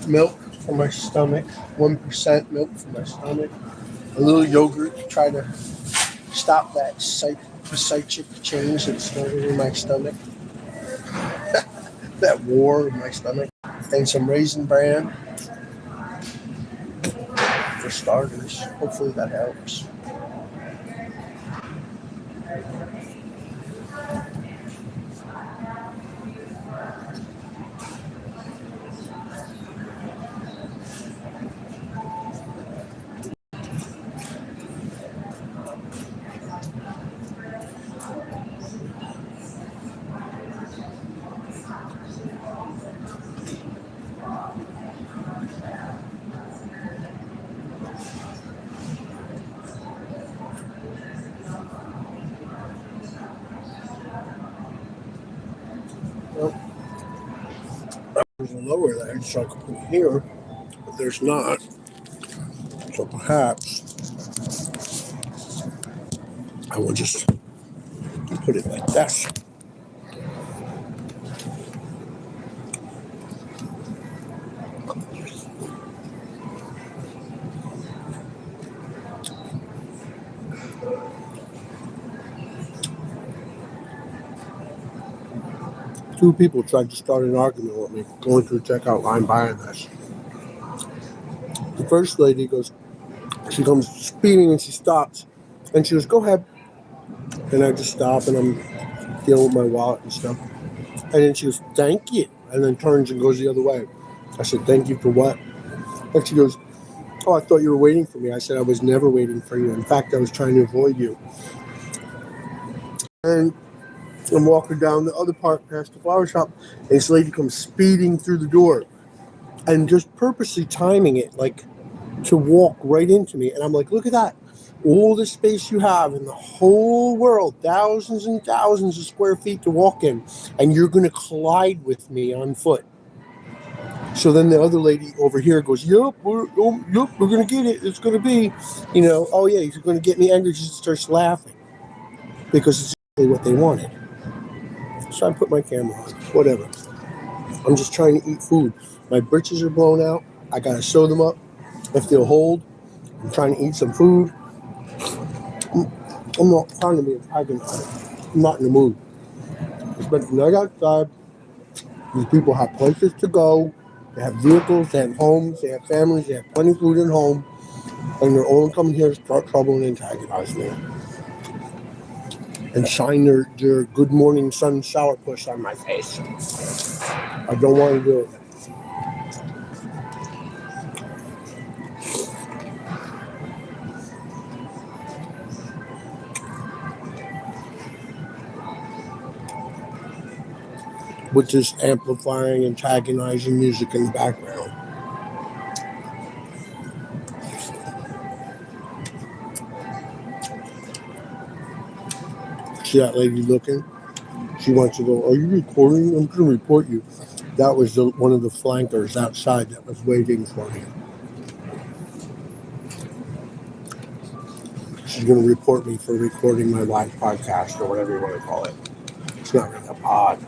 milk for my stomach, 1% milk for my stomach, a little yogurt to try to stop that psychic change that started in my stomach, that war in my stomach, and some Raisin Bran for starters. Hopefully that helps. Well, there's a lower ledge, so I can put it here, but there's not. So perhaps I will just put it like this. Two people tried to start an argument with me going to the checkout line buying this. The first lady goes, she comes speeding and she stops. And she goes, go ahead. And I just stop and I'm dealing with my wallet and stuff. And then she goes, thank you. And then turns and goes the other way. I said, thank you for what? And she goes, oh, I thought you were waiting for me. I said, I was never waiting for you. In fact, I was trying to avoid you. And I'm walking down the other part past the flower shop. And this lady comes speeding through the door. And just purposely timing it, like, to walk right into me. And I'm like, look at that. All the space you have in the whole world, thousands and thousands of square feet to walk in, and you're going to collide with me on foot. So then the other lady over here goes, yep, we're going to get it. It's going to be, oh yeah, you're going to get me angry. She starts laughing because it's exactly what they wanted. So I put my camera on, whatever. I'm just trying to eat food. My britches are blown out. I got to sew them up if they'll hold. I'm trying to eat some food. I'm not trying to be antagonized. I'm not in the mood. It's been the night outside. These people have places to go. They have vehicles. They have homes. They have families. They have plenty of food at home. And they're only coming here to start trouble and antagonize me. And shine their good morning sun sourpuss on my face. I don't want to do it. With this amplifying, antagonizing music in the background. See that lady looking? She wants to go, are you recording? I'm going to report you. That was one of the flankers outside that was waiting for me. She's going to report me for recording my live podcast or whatever you want to call it. It's not really a pod.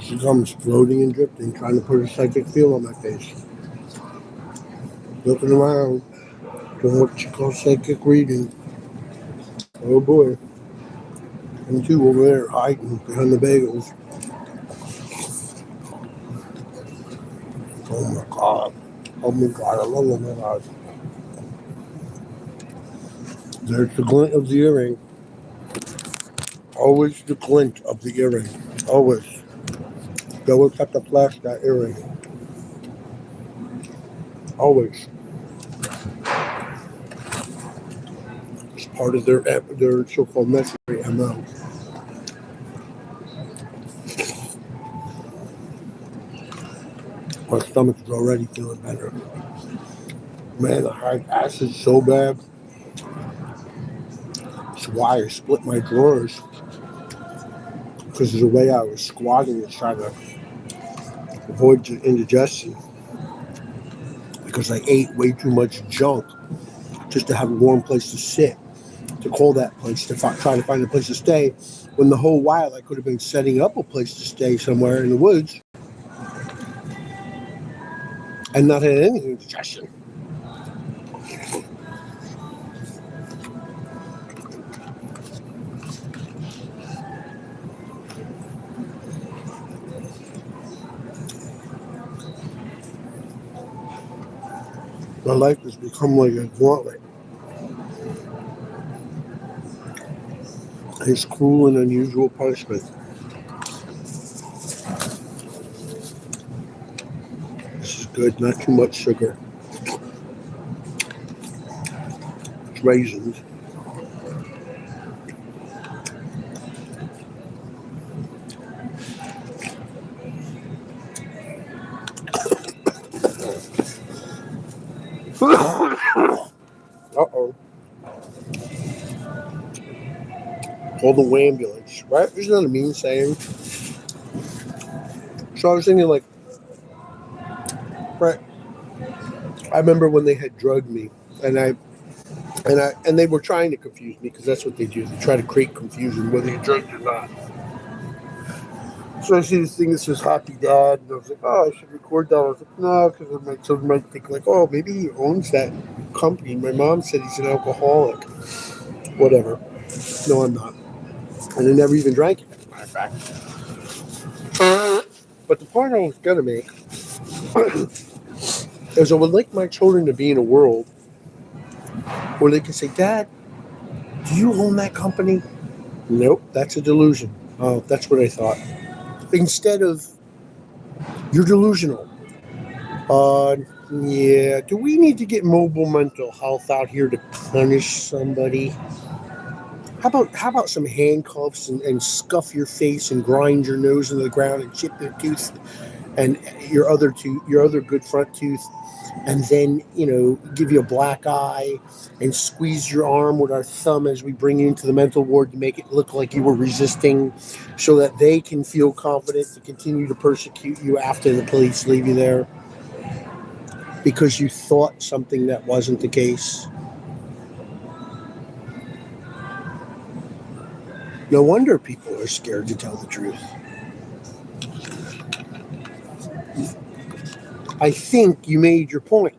She comes floating and drifting, trying to put a psychic feel on my face. Looking around, doing what she calls psychic reading. Oh boy. And two over there hiding behind the bagels. Oh my God. Oh my God, I love them, oh my God. There's the glint of the earring. Always the glint of the earring. Always. They always have to flash that earring. Always. It's part of their so-called necessary MO. My stomach is already feeling better. Man, I had acid so bad. That's why I split my drawers. Because of the way I was squatting to try to avoid indigestion. Because I ate way too much junk. just to have a warm place to sit, to call that place, to try to find a place to stay, when the whole while I could have been setting up a place to stay somewhere in the woods and not had any indigestion. My life has become like a gauntlet. It's cruel and unusual punishment. This is good, not too much sugar. It's raisins. Uh-oh. Call the ambulance, right? Isn't that a mean saying? So I was thinking, like, right, I remember when they had drugged me, and they were trying to confuse me, because that's what they do. They try to create confusion whether you're drugged or not. So I see this thing that says Happy Dad, and I was like, oh, I should record that. I was like, no, because my children might think, like, oh, maybe he owns that company. My mom said he's an alcoholic. Whatever. No, I'm not. And I never even drank it, as a matter of fact. But the point I was going to make is I would like my children to be in a world where they can say, Dad, do you own that company? Nope, that's a delusion. Oh, that's what I thought. Instead of, you're delusional. Yeah, do we need to get mobile mental health out here to punish somebody? How about some handcuffs and scuff your face and grind your nose into the ground and chip your tooth and your other good front tooth, and then, give you a black eye and squeeze your arm with our thumb as we bring you into the mental ward to make it look like you were resisting, so that they can feel confident to continue to persecute you after the police leave you there because you thought something that wasn't the case. No wonder people are scared to tell the truth. I think you made your point.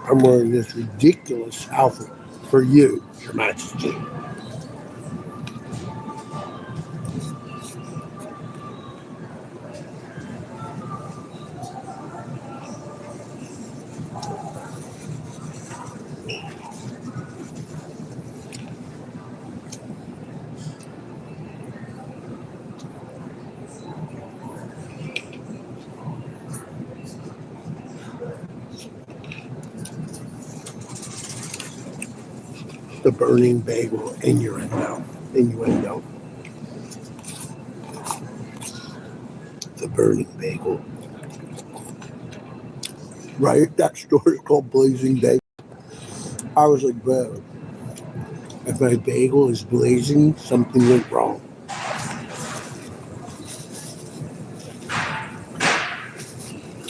I'm wearing this ridiculous outfit for you, Your Majesty. The burning bagel innuendo. The burning bagel. Right? That store is called Blazing Bagel. I was like, bro, if my bagel is blazing, something went wrong.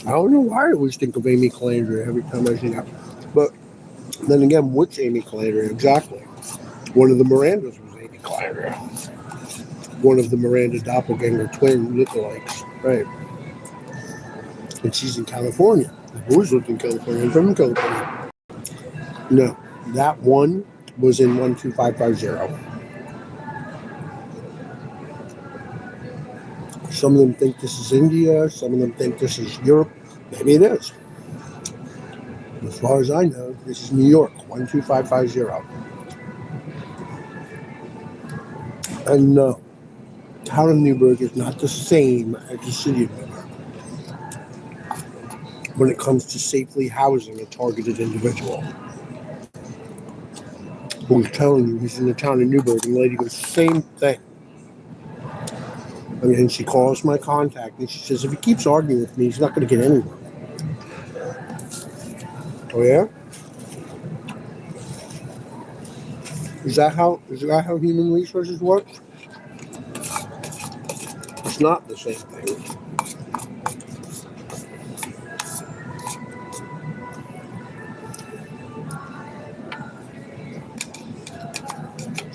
I don't know why I always think of Amy Calandria every time I see that. But then again, which Amy Calandria exactly? One of the Mirandas was Amy Calandria. One of the Miranda doppelganger twin lookalikes. Right. And she's in California. I've always lived in California. I'm from California. No, that one was in 12550. Some of them think this is India. Some of them think this is Europe. Maybe it is. As far as I know, this is New York, 12550. And no, town of Newburgh is not the same as the city of Newburgh when it comes to safely housing a targeted individual. I was telling you, he's in the town of Newburgh, and the lady goes, same thing. And she calls my contact, and she says, if he keeps arguing with me, he's not going to get anywhere. Oh, yeah? Is that how human resources works? It's not the same thing.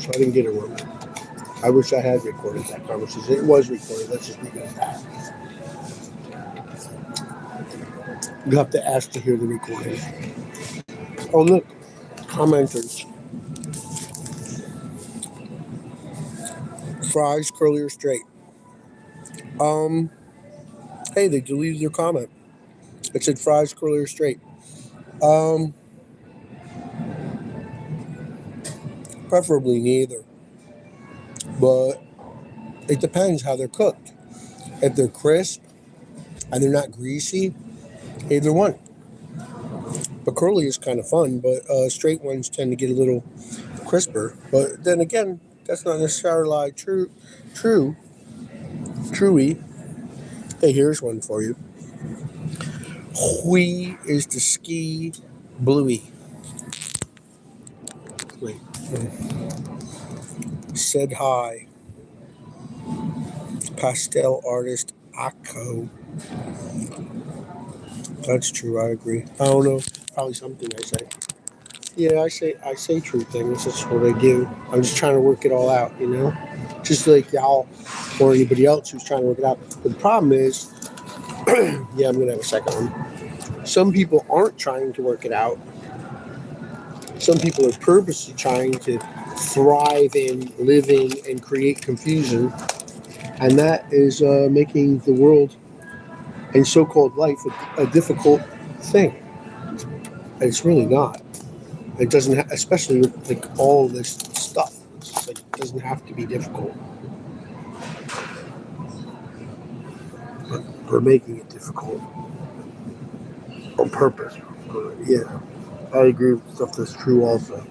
I didn't get a room. I wish I had recorded that conversation. It was recorded. Let's just leave it at that. You have to ask to hear the recording. Oh, look. Commenters. Fries, curly or straight? Hey, they deleted their comment. It said fries, curly or straight. Preferably neither. But it depends how they're cooked. If they're crisp and they're not greasy, either one. But curly is kind of fun, but straight ones tend to get a little crisper. But then again, that's not necessarily truey. Hey, here's one for you. Hui is the ski bluey. Wait. Said hi. Pastel artist Akko. That's true, I agree. I don't know. Probably something I say. Yeah, I say true things. That's what I do. I'm just trying to work it all out, you know? Just like y'all or anybody else who's trying to work it out. But the problem is, yeah, I'm gonna have a second one. Some people aren't trying to work it out. Some people are purposely trying to thrive in living and create confusion. And that is making the world and so-called life a difficult thing. And it's really not. It doesn't, especially with like all this stuff. It's just like, it doesn't have to be difficult. But we're making it difficult on purpose. But yeah, I agree with stuff that's true. Also,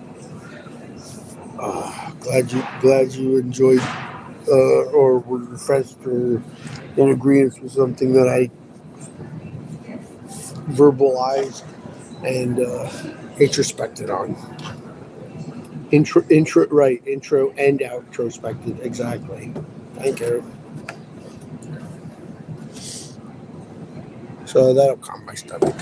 glad you enjoyed or were refreshed or in agreement with something that I verbalized and introspected on. Intro and outrospected, exactly. Thank you. So that'll calm my stomach.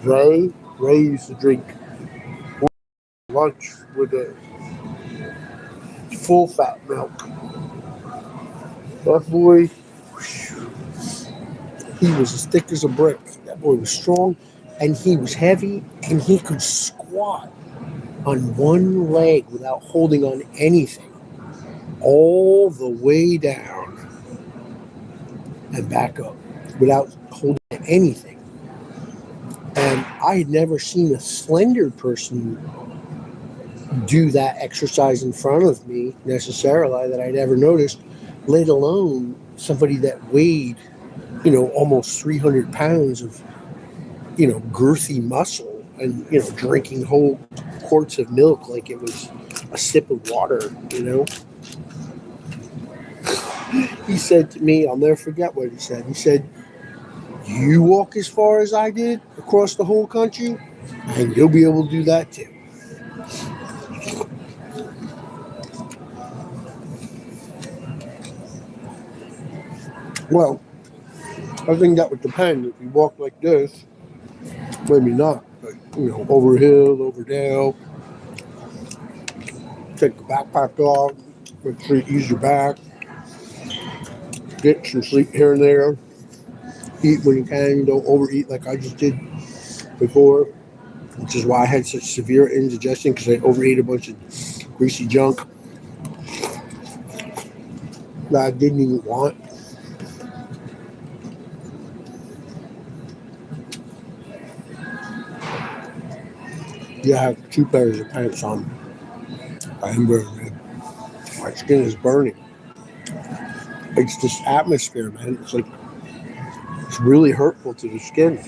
Ray used to drink lunch with a full fat milk. That boy, he was as thick as a brick. That boy was strong, and he was heavy, and he could squat on one leg without holding on anything, all the way down and back up without holding anything. And I had never seen a slender person do that exercise in front of me necessarily that I'd ever noticed, let alone somebody that weighed, almost 300 pounds of, girthy muscle and, drinking whole quarts of milk like it was a sip of water, He said to me, I'll never forget what he said. He said, "You walk as far as I did across the whole country, and you'll be able to do that too." Well, I think that would depend. If you walk like this, maybe not. But, over hill, over dale, take the backpack off, make sure you ease your back, get some sleep here and there, eat when you can, don't overeat like I just did before, which is why I had such severe indigestion because I overate a bunch of greasy junk that I didn't even want. Yeah, I have 2 pairs of pants on. I am very red. My skin is burning. It's this atmosphere, man. It's really hurtful to the skin.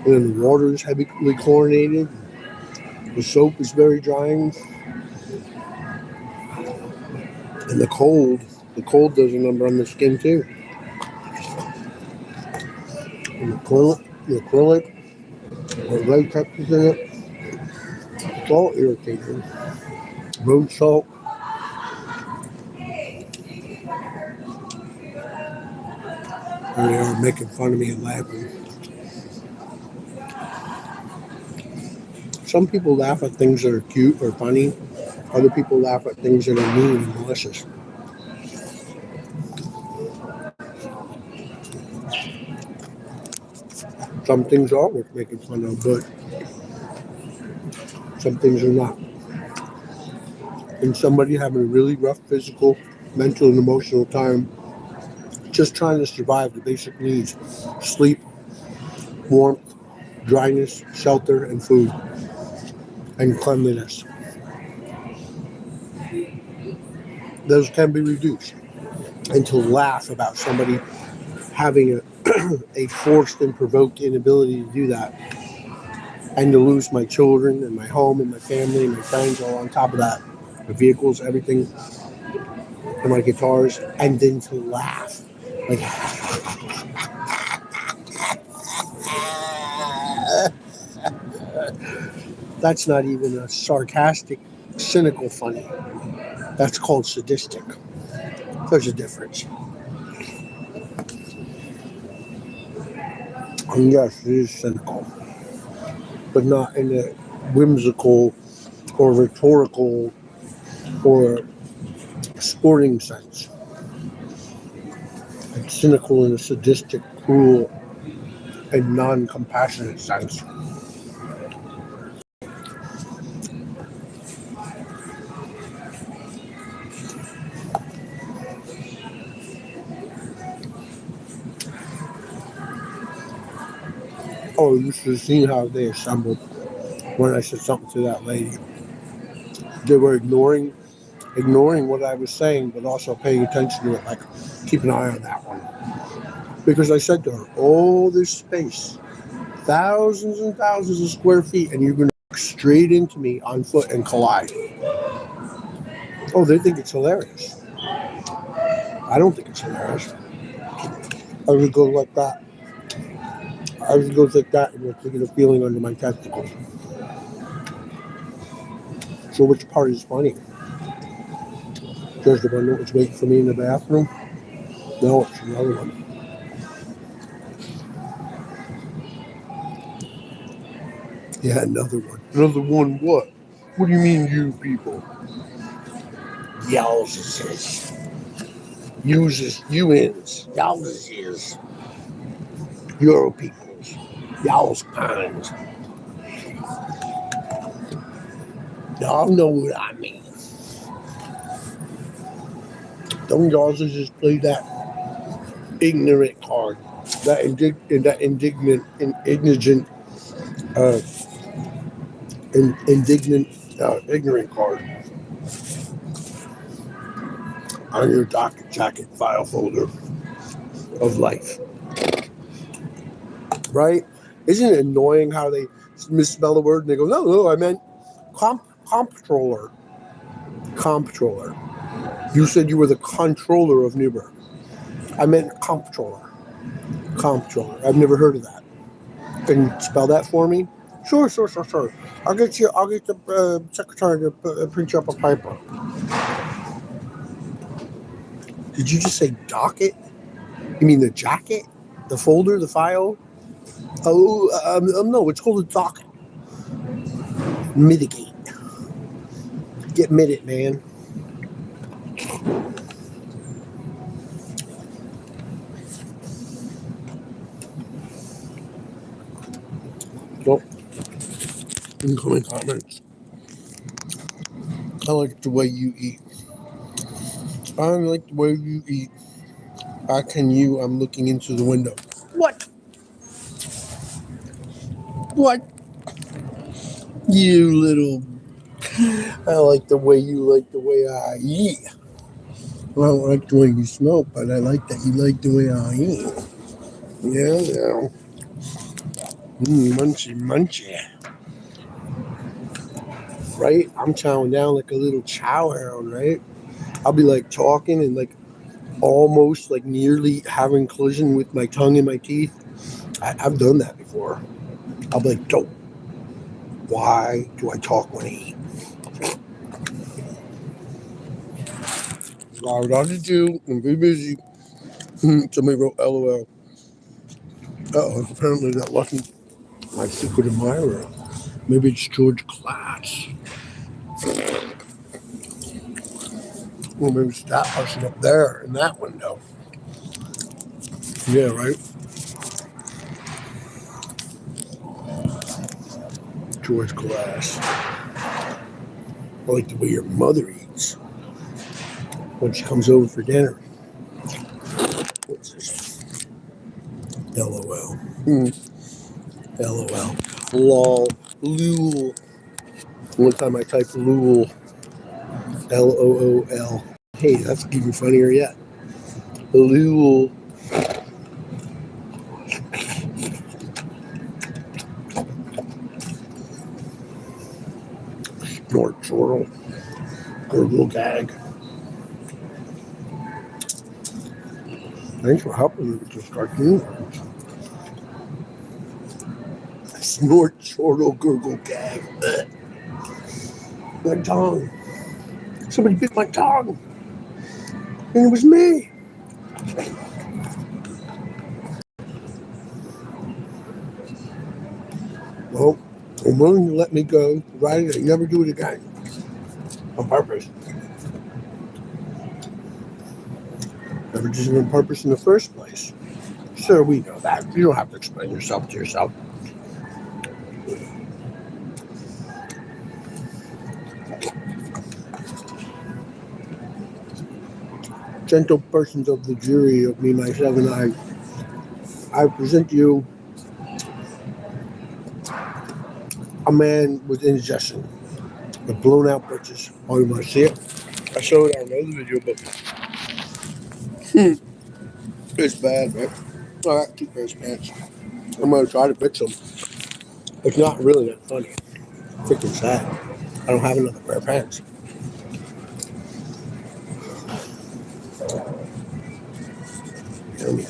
And then the water is heavily chlorinated. The soap is very drying. And the cold does a number on the skin too. And the acrylic, or latex is in it. It's all irritating. Road salt. There they are making fun of me and laughing. Some people laugh at things that are cute or funny. Other people laugh at things that are mean and malicious. Some things are worth making fun of, but some things are not. And somebody having a really rough physical, mental, and emotional time just trying to survive the basic needs: sleep, warmth, dryness, shelter, and food, and cleanliness. Those can be reduced. And to laugh about somebody having a forced and provoked inability to do that, and to lose my children and my home and my family and my friends all on top of that, my vehicles, everything, and my guitars, and then to laugh. Like, that's not even a sarcastic, cynical funny. That's called sadistic. There's a difference. And yes, it is cynical, but not in a whimsical or rhetorical or sporting sense. It's cynical in a sadistic, cruel, and non-compassionate sense. Oh, you should have seen how they assembled when I said something to that lady. They were ignoring what I was saying, but also paying attention to it, like, keep an eye on that one. Because I said to her, oh, this space, thousands and thousands of square feet, and you're going to walk straight into me on foot and collide. Oh, they think it's hilarious. I don't think it's hilarious. I would go like that. I would go like that and you're thinking of feeling under my testicles. So which part is funny? There's the one that was waiting for me in the bathroom. No, it's another one. Yeah, another one. Another one what? What do you mean you people? Y'all's is. Uses, you ins. Y'all's is. Euro peoples. Y'all's kinds. Y'all know what I mean. Don't y'all just play that ignorant card. That indignant, ignorant card on your docket jacket file folder of life. Right? Isn't it annoying how they misspell the word and they go, no, I meant comptroller. Comptroller. You said you were the controller of Newburgh. I meant comptroller. Comptroller. I've never heard of that. Can you spell that for me? Sure. I'll get the secretary to print you up a paper. Did you just say docket? You mean the jacket? The folder? The file? Oh, no, it's called a docket. Mitigate. Get minute, man. Well, incoming comments. I like the way you eat. I like the way you eat. How can you? I'm looking into the window. What? What? You little. I like the way you like the way I eat. I don't like the way you smoke, but I like that you like the way I eat. Yeah. Munchy. Right? I'm chowing down like a little chow hound, right? I'll be like talking and like almost like nearly having collision with my tongue and my teeth. I've done that before. I'll be like, dope. Why do I talk when I eat? I was on to do and be busy. Somebody wrote LOL. Apparently that wasn't my secret admirer. Maybe it's George Class. Or maybe it's that person up there in that window. Yeah, right? George Class. I like the way your mother eats when she comes over for dinner. What's this? LOL. LOL. LOL. LOL. One time I typed LOL. LOOL. Hey, that's even funnier yet. LOL. Snort, chortle. Gurgle gag. Thanks for helping me with this cartoon. Snort, chortle, gurgle gag. Ugh. My tongue. Somebody bit my tongue. And it was me. Well, I'm willing to let me go, provided I never do it again. On purpose. Never did it on purpose in the first place. Sir, we know that. You don't have to explain yourself to yourself. Gentle persons of the jury of me, myself, and I present to you a man with indigestion, with blown out britches. Oh, you want to see it? I showed it on another video, but it's bad, right? I got 2 pairs of pants. I'm going to try to fix them. It's not really that funny. Freaking sad. I don't have another pair of pants. Yummy.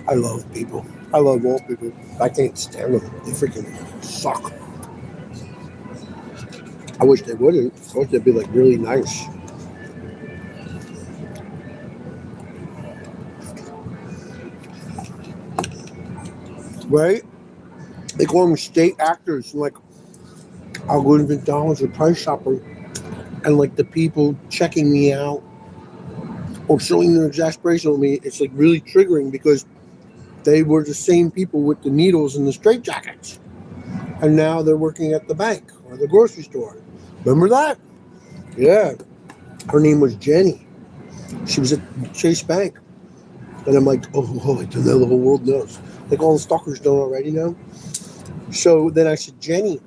I love people. I love all people. I can't stand them. They freaking suck. I wish they wouldn't. I wish they'd be like really nice. Right? They call them state actors. Like, I'll go to McDonald's or Price Chopper, and like the people checking me out or showing their exasperation on me, it's like really triggering because they were the same people with the needles and the straitjackets. And now they're working at the bank or the grocery store. Remember that? Yeah. Her name was Jenny. She was at Chase Bank. And I'm like, oh, I don't know, the whole world knows. Like all the stalkers don't already know. So then I said, Jenny,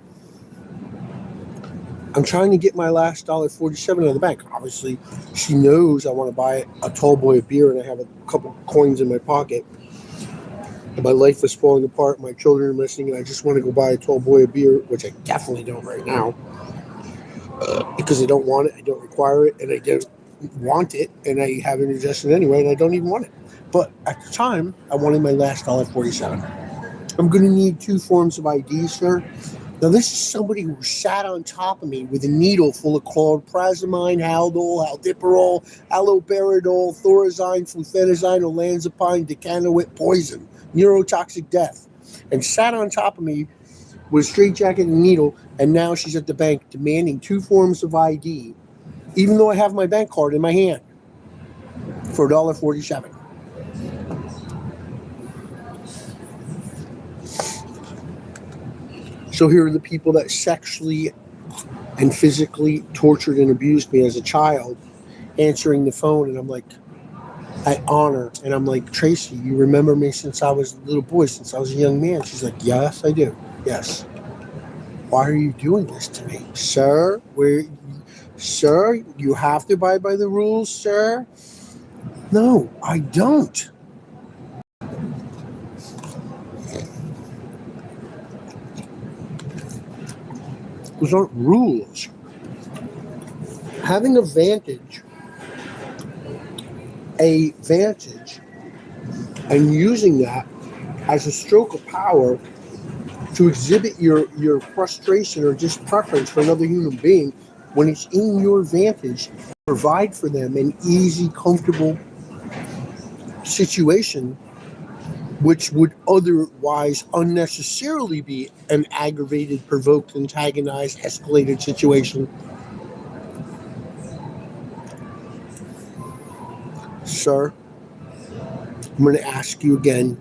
I'm trying to get my last $1.47 out of the bank. Obviously, she knows I want to buy a tall boy of beer and I have a couple coins in my pocket. And my life is falling apart. My children are missing and I just want to go buy a tall boy of beer, which I definitely don't right now. Because I don't want it, I don't require it, and I don't want it, and I have indigestion anyway, and I don't even want it. But at the time, I wanted my last $1.47. I'm going to need 2 forms of ID, sir. Now, this is somebody who sat on top of me with a needle full of chlorprazamine, Haldol, aldiperol, alloperidol, thorazine, flufenazine, olanzapine, decanoate poison, neurotoxic death, and sat on top of me with a straitjacket and needle, and now she's at the bank demanding 2 forms of ID, even though I have my bank card in my hand, for $1.47. So here are the people that sexually and physically tortured and abused me as a child answering the phone, and I'm like, I honor, and I'm like, Tracy, you remember me since I was a little boy, since I was a young man? She's like, yes, I do. Yes. Why are you doing this to me? Sir, sir, you have to abide by the rules, sir. No, I don't. Those aren't rules. Having a vantage, and using that as a stroke of power to exhibit your frustration or just preference for another human being when it's in your advantage, provide for them an easy, comfortable situation, which would otherwise unnecessarily be an aggravated, provoked, antagonized, escalated situation. Sir, I'm going to ask you again,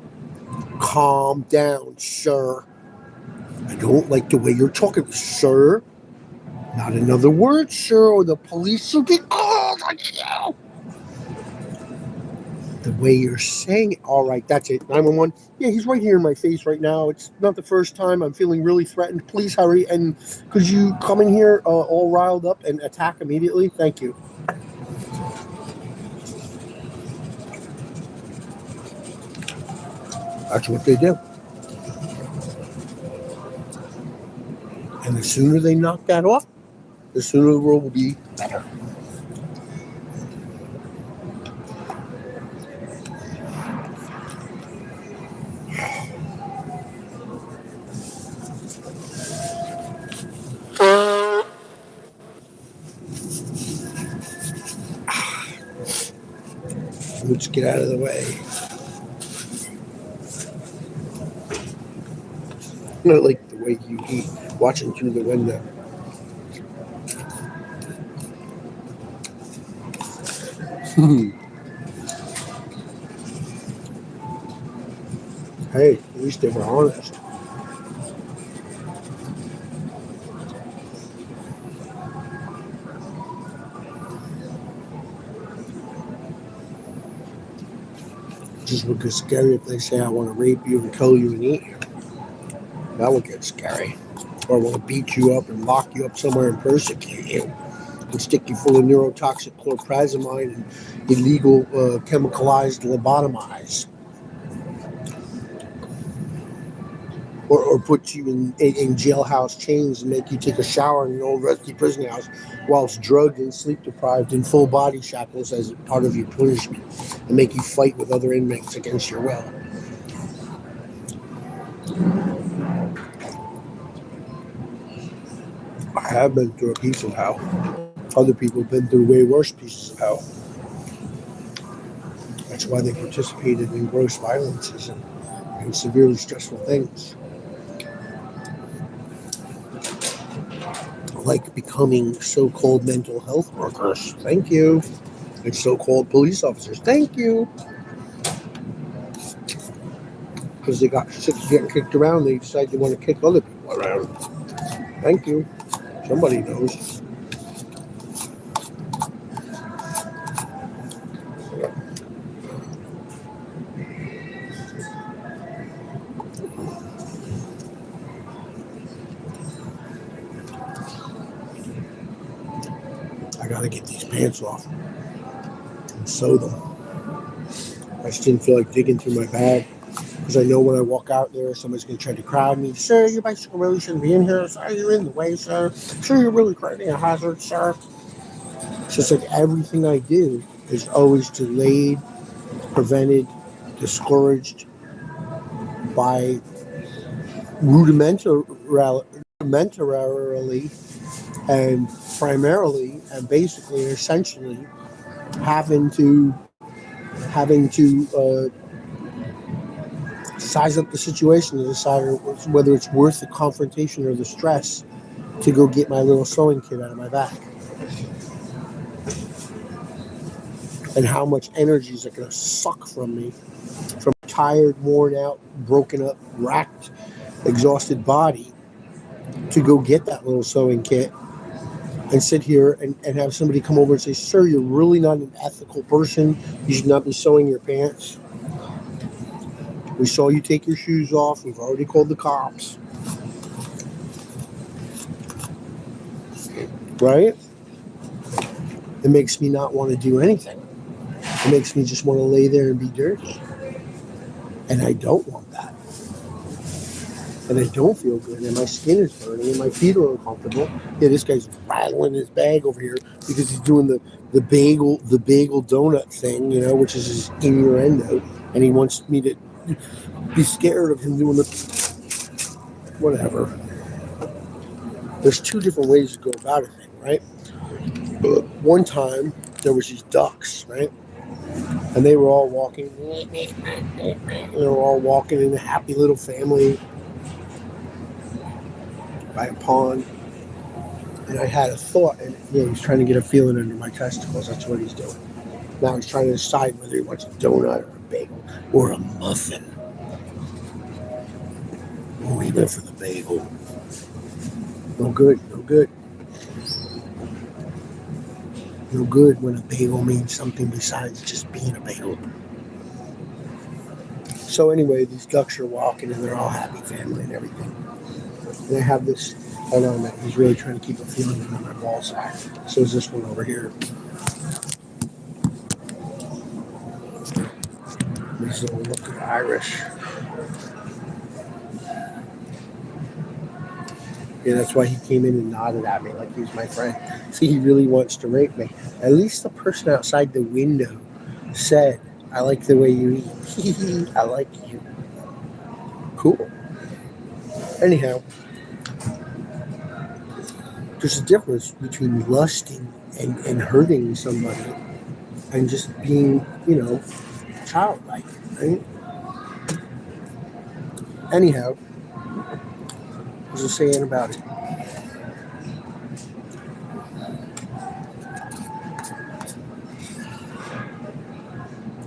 calm down, sir. I don't like the way you're talking, sir. Not another word, sir, or the police will be called on you. The way you're saying it. All right, that's it. 911. Yeah, he's right here in my face right now. It's not the first time. I'm feeling really threatened. Please hurry. And could you come in here all riled up and attack immediately? Thank you. That's what they do. And the sooner they knock that off, the sooner the world will be better. Let's get out of the way. I like the way you eat, watching through the window. Hey, at least they were honest. Just would get scary if they say, I want to rape you and kill you and eat you. That would get scary. Or I want to beat you up and lock you up somewhere and persecute you and stick you full of neurotoxic chlorprazamine and illegal chemicalized lobotomize. Or put you in jailhouse chains and make you take a shower in an old rusty prison house whilst drugged and sleep deprived in full body shackles as part of your punishment and make you fight with other inmates against your will. I have been through a piece of hell. Other people have been through way worse pieces of hell. That's why they participated in gross violences and severely stressful things. Like becoming so-called mental health workers. Thank you. And so-called police officers. Thank you. Because they got sick of getting kicked around, they decided they want to kick other people around. Thank you. Somebody knows. I gotta get these pants off and sew them. I just didn't feel like digging through my bag because I know when I walk out there, somebody's gonna try to crowd me. Sir, your bicycle really shouldn't be in here. Sir, you're in the way, sir. Sir, you're really creating a hazard, sir. It's just like everything I do is always delayed, prevented, discouraged by rudimentarily and primarily and basically essentially having to size up the situation and decide whether it's worth the confrontation or the stress to go get my little sewing kit out of my bag. And how much energy is it going to suck from me, from a tired, worn out, broken up, racked, exhausted body to go get that little sewing kit and sit here and have somebody come over and say, sir, you're really not an ethical person. You should not be sewing your pants. We saw you take your shoes off. We've already called the cops. Right? It makes me not want to do anything. It makes me just want to lay there and be dirty. And I don't want that. And I don't feel good. And my skin is burning and my feet are uncomfortable. Yeah, this guy's rattling his bag over here because he's doing the bagel donut thing, you know, which is his innuendo. And he wants me to be scared of him doing the whatever. There's two different ways to go about a thing, right? One time there was these ducks, right? And they were all walking. They were all walking in a happy little family by a pond. And I had a thought, and he's trying to get a feeling under my testicles. That's what he's doing. Now he's trying to decide whether he wants a donut or a bagel or a muffin. Oh, he went for the bagel. No good, no good. No good when a bagel means something besides just being a bagel. So anyway, these ducks are walking and they're all happy family and everything. And I have this, hold on a minute, he's really trying to keep a feeling on my ball sack. So is this one over here. This little look of Irish. Yeah, that's why he came in and nodded at me like he was my friend. See, he really wants to rape me. At least the person outside the window said, I like the way you eat. I like you. Cool. Anyhow, there's a difference between lusting and hurting somebody and just being, childlike, right? Anyhow, what was I saying about it?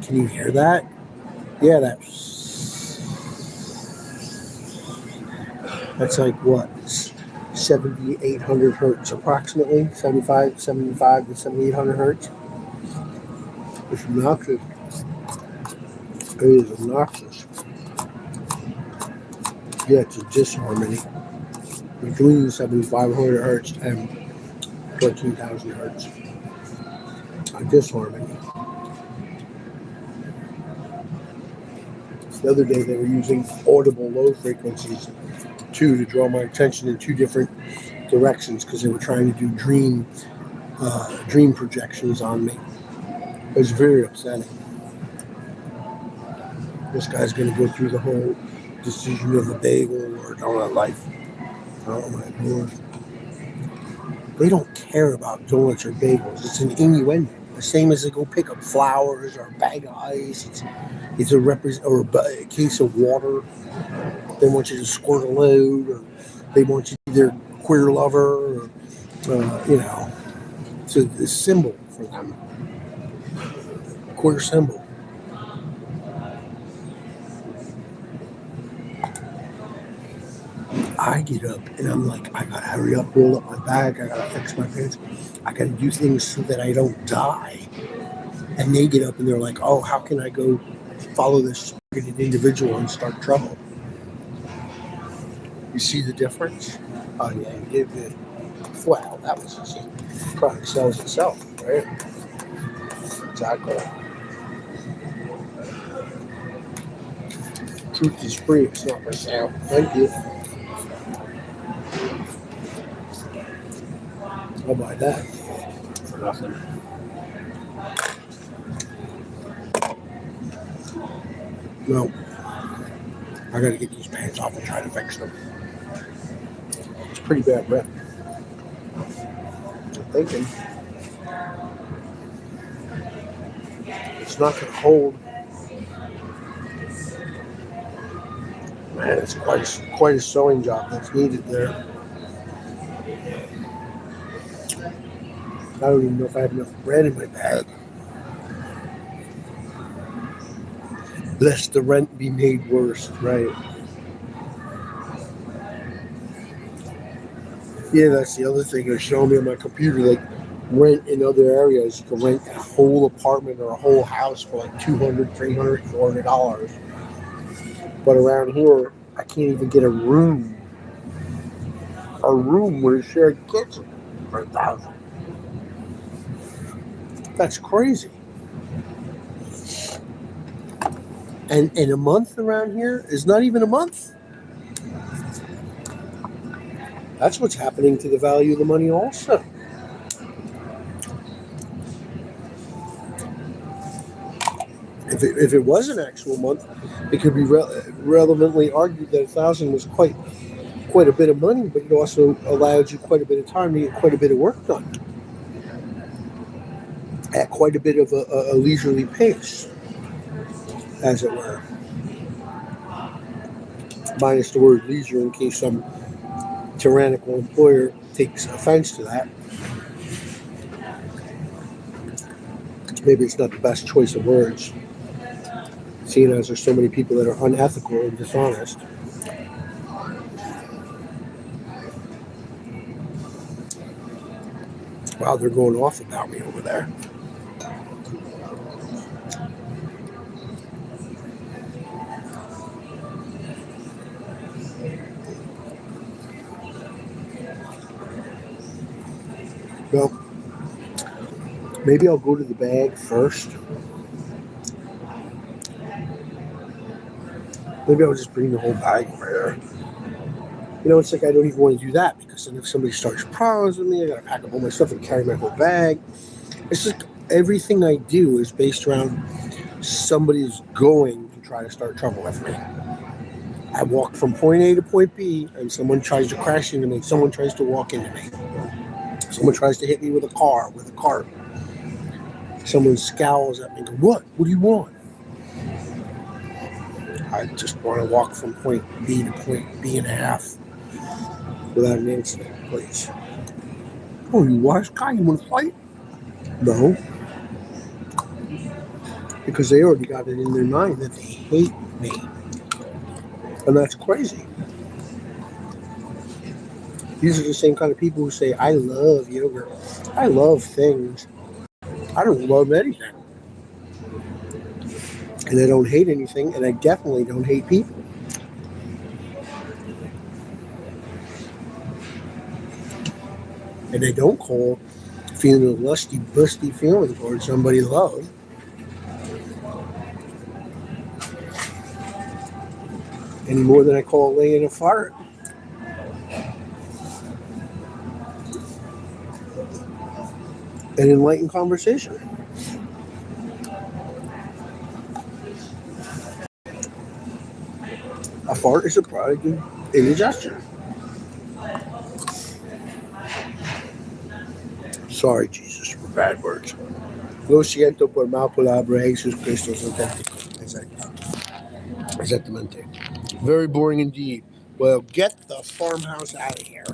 Can you hear that? Yeah, that's like what? 7,800 hertz approximately. 75 to 7,800 hertz. It's obnoxious. It is obnoxious. Yeah, it's a disharmony between 7,500 hertz and 14,000 hertz. A disharmony. The other day they were using audible low frequencies to draw my attention in two different directions because they were trying to do dream projections on me. It was very upsetting. This guy's going to go through the whole decision of a bagel or donut life. Oh my lord. They don't care about donuts or bagels. It's an innuendo. The same as they go pick up flowers or a bag of ice. It's a case of water. They want you to squirt a load, or they want you to be their queer lover, or it's a symbol for them. A queer symbol. I get up and I'm like, I gotta hurry up, roll up my bag, I gotta fix my pants, I gotta do things so that I don't die. And they get up and they're like, oh, how can I go follow this targeted individual and start trouble? You see the difference? Oh yeah, you did good. Wow, that was easy. Product sells itself, right? Exactly. Truth is free, it's not for sale. Thank you. I'll buy that for nothing. No. I gotta get these pants off and try to fix them. It's a pretty bad rip. I'm thinking it's not gonna hold. Man, it's quite a sewing job that's needed there. I don't even know if I have enough bread in my bag. Lest the rent be made worse, right? Yeah, that's the other thing they're showing me on my computer. Like rent in other areas, you can rent a whole apartment or a whole house for like $200, $300, $400. But around here, I can't even get a room. A room with a shared kitchen for $1,000. That's crazy. And a month around here is not even a month. That's what's happening to the value of the money also. If it was an actual month, it could be relevantly argued that $1,000 was quite a bit of money, but it also allowed you quite a bit of time to get quite a bit of work done. at quite a bit of a leisurely pace, as it were. Minus the word leisure in case some tyrannical employer takes offense to that. Maybe it's not the best choice of words, seeing as there's so many people that are unethical and dishonest. Wow, they're going off about me over there. Well, maybe I'll go to the bag first. Maybe I'll just bring the whole bag over there. You know, it's like I don't even want to do that because then if somebody starts problems with me, I gotta pack up all my stuff and carry my whole bag. It's just everything I do is based around somebody's going to try to start trouble with me. I walk from point A to point B, and someone tries to crash into me. Someone tries to walk into me. Someone tries to hit me with a car, with a cart. Someone scowls at me and goes, "What? What do you want?" I just want to walk from point B to point B and a half without an incident, please. Oh, you wise guy? You want to fight? No. Because they already got it in their mind that they hate me. And that's crazy. These are the same kind of people who say, I love yogurt. I love things. I don't love anything. And I don't hate anything, and I definitely don't hate people. And I don't call feeling a lusty, busty feeling towards somebody love. Any more than I call laying a fart. An enlightened conversation. A fart is a product of indigestion. Sorry, Jesus, for bad words. Lo siento por mal palabra, Jesus Cristo es auténtico. Exactamente. Very boring indeed. Well, get the farmhouse out of here.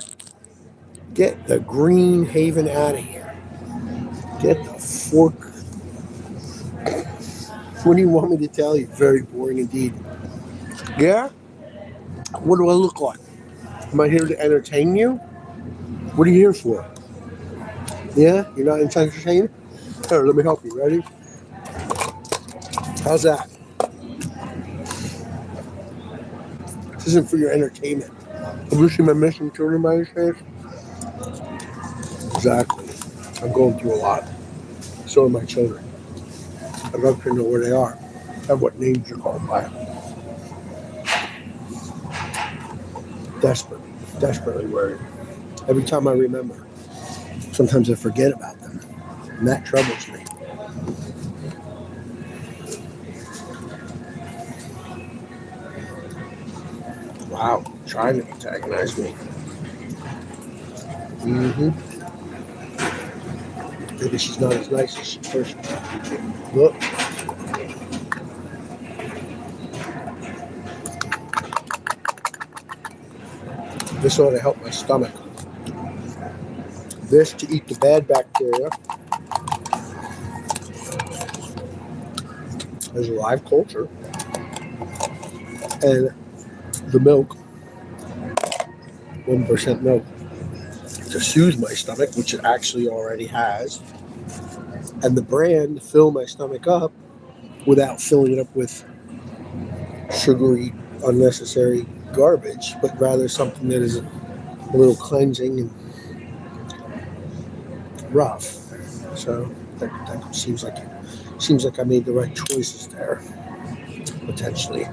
Get the Green Haven out of here. Get the fork. What do you want me to tell you? Very boring indeed. Yeah? What do I look like? Am I here to entertain you? What are you here for? Yeah? You're not entertaining? Here, let me help you. Ready? How's that? This isn't for your entertainment. Have you seen my missing children by any chance? Exactly. I'm going through a lot. So are my children. I'd love to know where they are and what names you're called by. Desperately worried. Every time I remember, sometimes I forget about them, and that troubles me. Wow, trying to antagonize me. Maybe she's not as nice as she first. Look. This ought to help my stomach. This to eat the bad bacteria. There's a live culture. And the milk, 1% milk, to soothe my stomach, which it actually already has. And the bran to fill my stomach up without filling it up with sugary, unnecessary garbage, but rather something that is a little cleansing and rough. So that seems like I made the right choices there, potentially.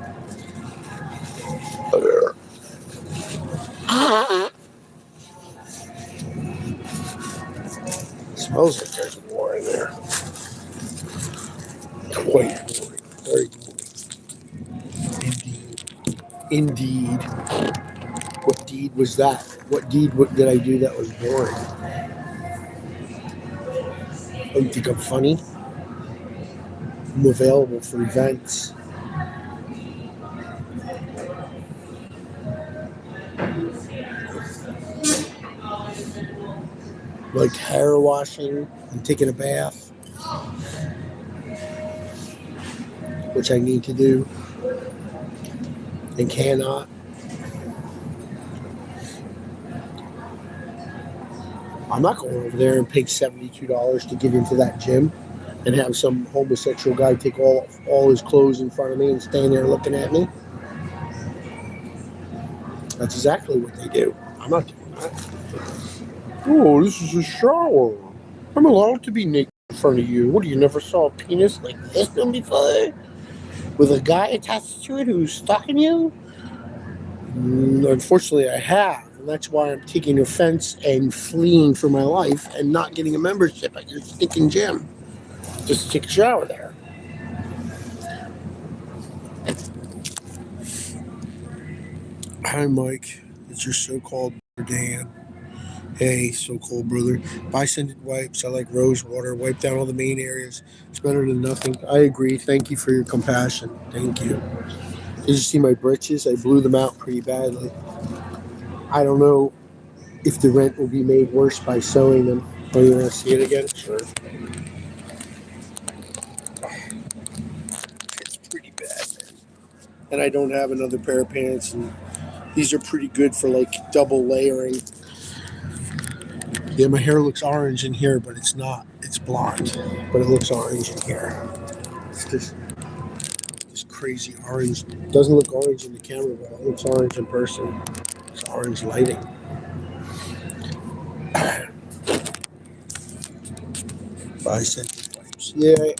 Smells like there's more in there. Quite boring. Very boring. Indeed. What deed was that? What did I do that was boring? You think I'm funny? I'm available for events. Like hair washing and taking a bath, which I need to do and cannot. I'm not going over there and pay $72 to get into that gym and have some homosexual guy take all his clothes in front of me and stand there looking at me. That's exactly what they do. I'm not doing that. Oh, this is a shower. I'm allowed to be naked in front of you. What, you never saw a penis like this one before? With a guy attached to it who's stalking you? Unfortunately, I have. And that's why I'm taking offense and fleeing for my life and not getting a membership at your stinking gym. Just take a shower there. Hi, Mike. It's your so-called Dan. Hey, so-called brother. Buy scented wipes. I like rose water. Wipe down all the main areas. It's better than nothing. I agree. Thank you for your compassion. Thank you. Did you see my britches? I blew them out pretty badly. I don't know if the rent will be made worse by sewing them. Oh, you want to see it again? Sure. It's pretty bad, man. And I don't have another pair of pants, and these are pretty good for like double layering. Yeah, my hair looks orange in here, but it's not. It's blonde, but it looks orange in here. It's this crazy orange. It doesn't look orange in the camera, but it looks orange in person. It's orange lighting. Buy scented wipes. Yeah,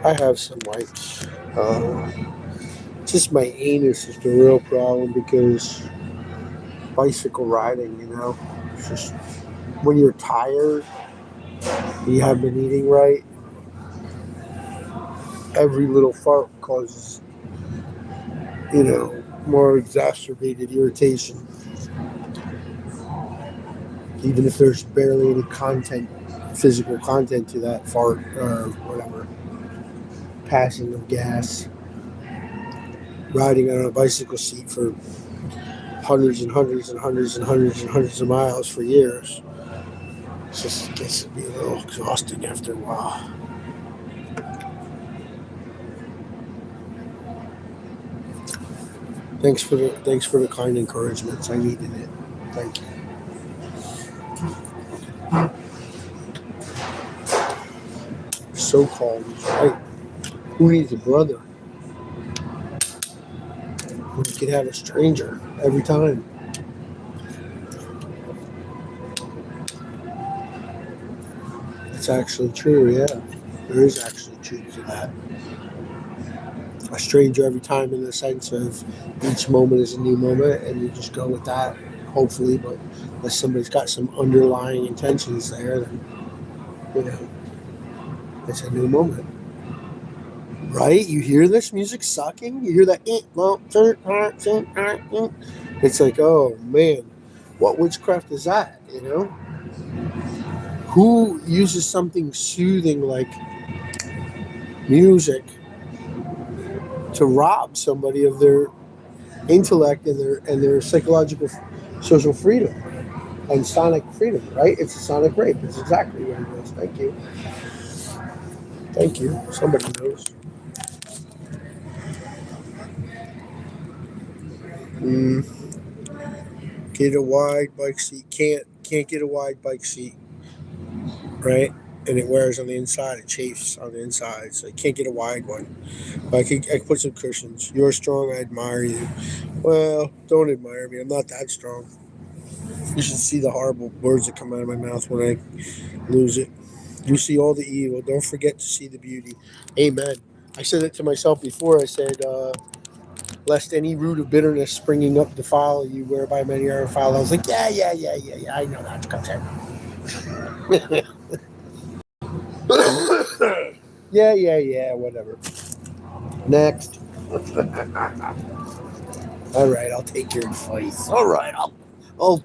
I have some wipes. Just my anus is the real problem because bicycle riding, it's just when you're tired, you haven't been eating right, every little fart causes, more exacerbated irritation. Even if there's barely any physical content to that fart or whatever, passing of gas, riding on a bicycle seat for hundreds and hundreds and hundreds and hundreds and hundreds of miles for years. It just gets to be a little exhausting after a while. Thanks for the kind encouragements. I needed it. Thank you. So-called is right. Who needs a brother when you could have a stranger every time? It's actually true, yeah. There is actually truth to that. A stranger every time in the sense of each moment is a new moment and you just go with that, hopefully, but unless somebody's got some underlying intentions there, then, it's a new moment. Right? You hear this music sucking? You hear that? It's like, oh man, what witchcraft is that? Who uses something soothing like music to rob somebody of their intellect and their psychological social freedom and sonic freedom? Right? It's a sonic rape. It's exactly what it is. Thank you. Thank you. Somebody knows. Get a wide bike seat. Can't get a wide bike seat, right? And it wears on the inside. It chafes on the inside, so you can't get a wide one. But I could put some cushions. You're strong. I admire you. Well, don't admire me. I'm not that strong. You should see the horrible words that come out of my mouth when I lose it. You see all the evil. Don't forget to see the beauty. Amen. I said it to myself before. I said, lest any root of bitterness springing up defile you, whereby many are defiled. I was like, yeah. I know that comes out. yeah, whatever. Next. All right, I'll take your advice. All right, I'll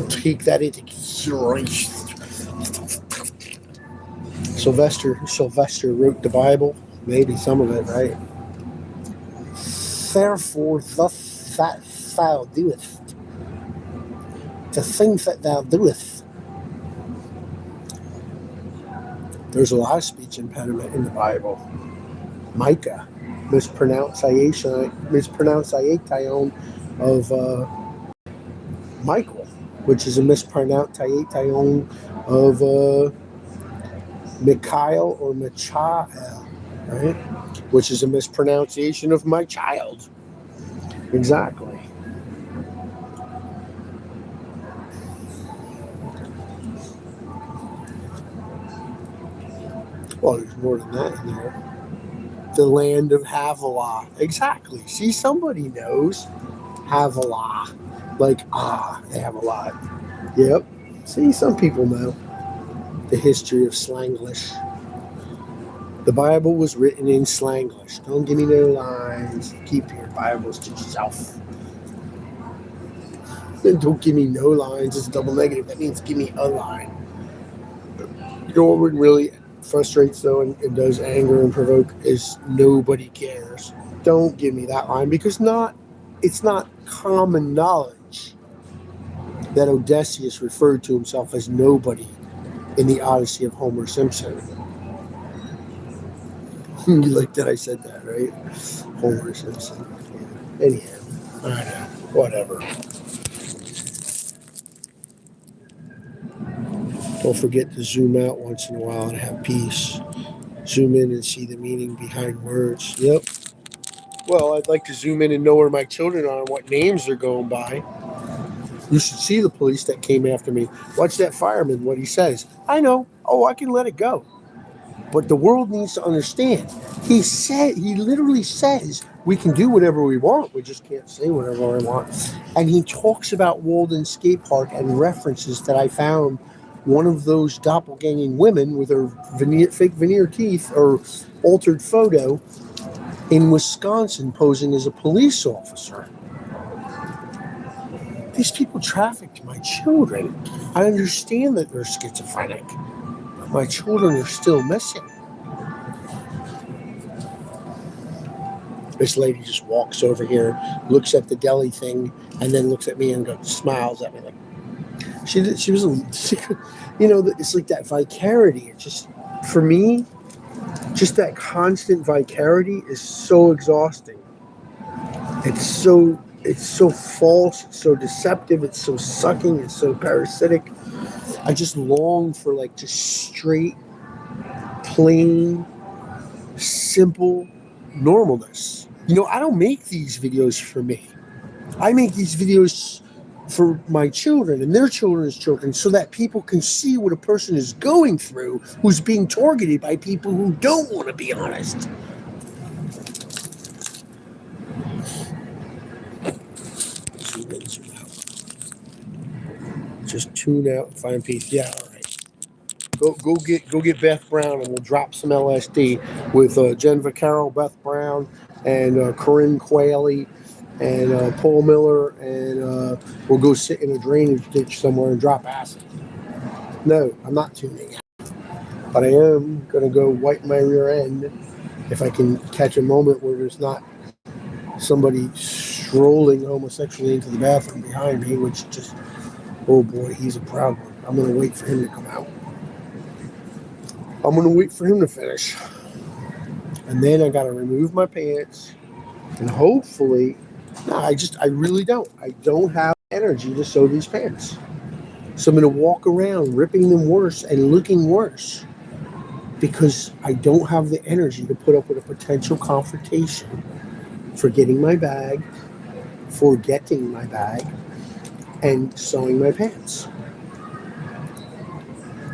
take that into consideration. Sylvester wrote the Bible, maybe some of it, right? Therefore, thus that thou doest, the things that thou doest. There's a lot of speech impediment in the Bible. Micah, mispronunciation of Michael, which is a mispronunciation of Mikhail or Michael, right? Which is a mispronunciation of my child. Exactly. Well, there's more than that in there. The land of Havilah. Exactly. See, somebody knows Havilah. Like, they have a lot. Yep. See, some people know the history of Slanglish. The Bible was written in Slanglish. Don't give me no lines. Keep your Bibles to yourself. And don't give me no lines. It's double negative. That means give me a line. You know what would really frustrates though and does anger and provoke is nobody cares. Don't give me that line because it's not common knowledge that Odysseus referred to himself as nobody in the Odyssey of Homer Simpson. You like that I said that, right? Homer Simpson. Anyhow, I know. Whatever. Don't forget to zoom out once in a while and have peace. Zoom in and see the meaning behind words. Yep. Well, I'd like to zoom in and know where my children are and what names they're going by. You should see the police that came after me. Watch that fireman, what he says. I know. Oh, I can let it go. But the world needs to understand. He literally says, we can do whatever we want. We just can't say whatever we want. And he talks about Walden Skate Park and references that I found one of those doppelganging women with her fake veneer teeth or altered photo in Wisconsin posing as a police officer. These people trafficked my children. I understand that they're schizophrenic, but my children are still missing. This lady just walks over here, looks at the deli thing, and then looks at me and smiles at me like she was, it's like that vicarity. It just, for me, just that constant vicarity is so exhausting. It's so false, it's so deceptive, it's so sucking, it's so parasitic. I just long for like just straight, plain, simple normalness. I don't make these videos for me. I make these videos for my children and their children's children so that people can see what a person is going through who's being targeted by people who don't want to be honest. Zoom in, zoom out. Just tune out and find peace. Yeah, all right. Go get Beth Brown and we'll drop some LSD with Jen Vaccaro, Beth Brown, and Corinne Qualley and Paul Miller, and we'll go sit in a drainage ditch somewhere and drop acid. No, I'm not tuning out. But I am going to go wipe my rear end if I can catch a moment where there's not somebody strolling homosexually into the bathroom behind me, which just, oh boy, he's a proud one. I'm going to wait for him to come out. I'm going to wait for him to finish. And then I got to remove my pants and hopefully, I really don't. I don't have energy to sew these pants. So I'm going to walk around ripping them worse and looking worse because I don't have the energy to put up with a potential confrontation, forgetting my bag, and sewing my pants.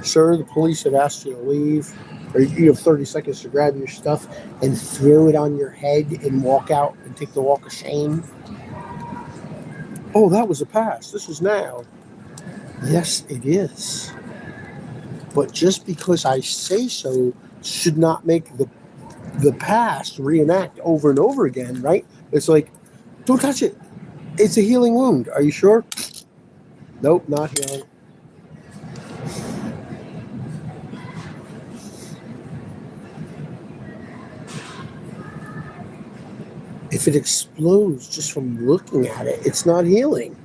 Sir, the police have asked you to leave, or you have 30 seconds to grab your stuff and throw it on your head and walk out and take the walk of shame. Oh, that was a past. This is now. Yes, it is. But just because I say so should not make the past reenact over and over again, right? It's like, don't touch it. It's a healing wound. Are you sure? Nope, not healing. if it explodes just from looking at it, it's not healing.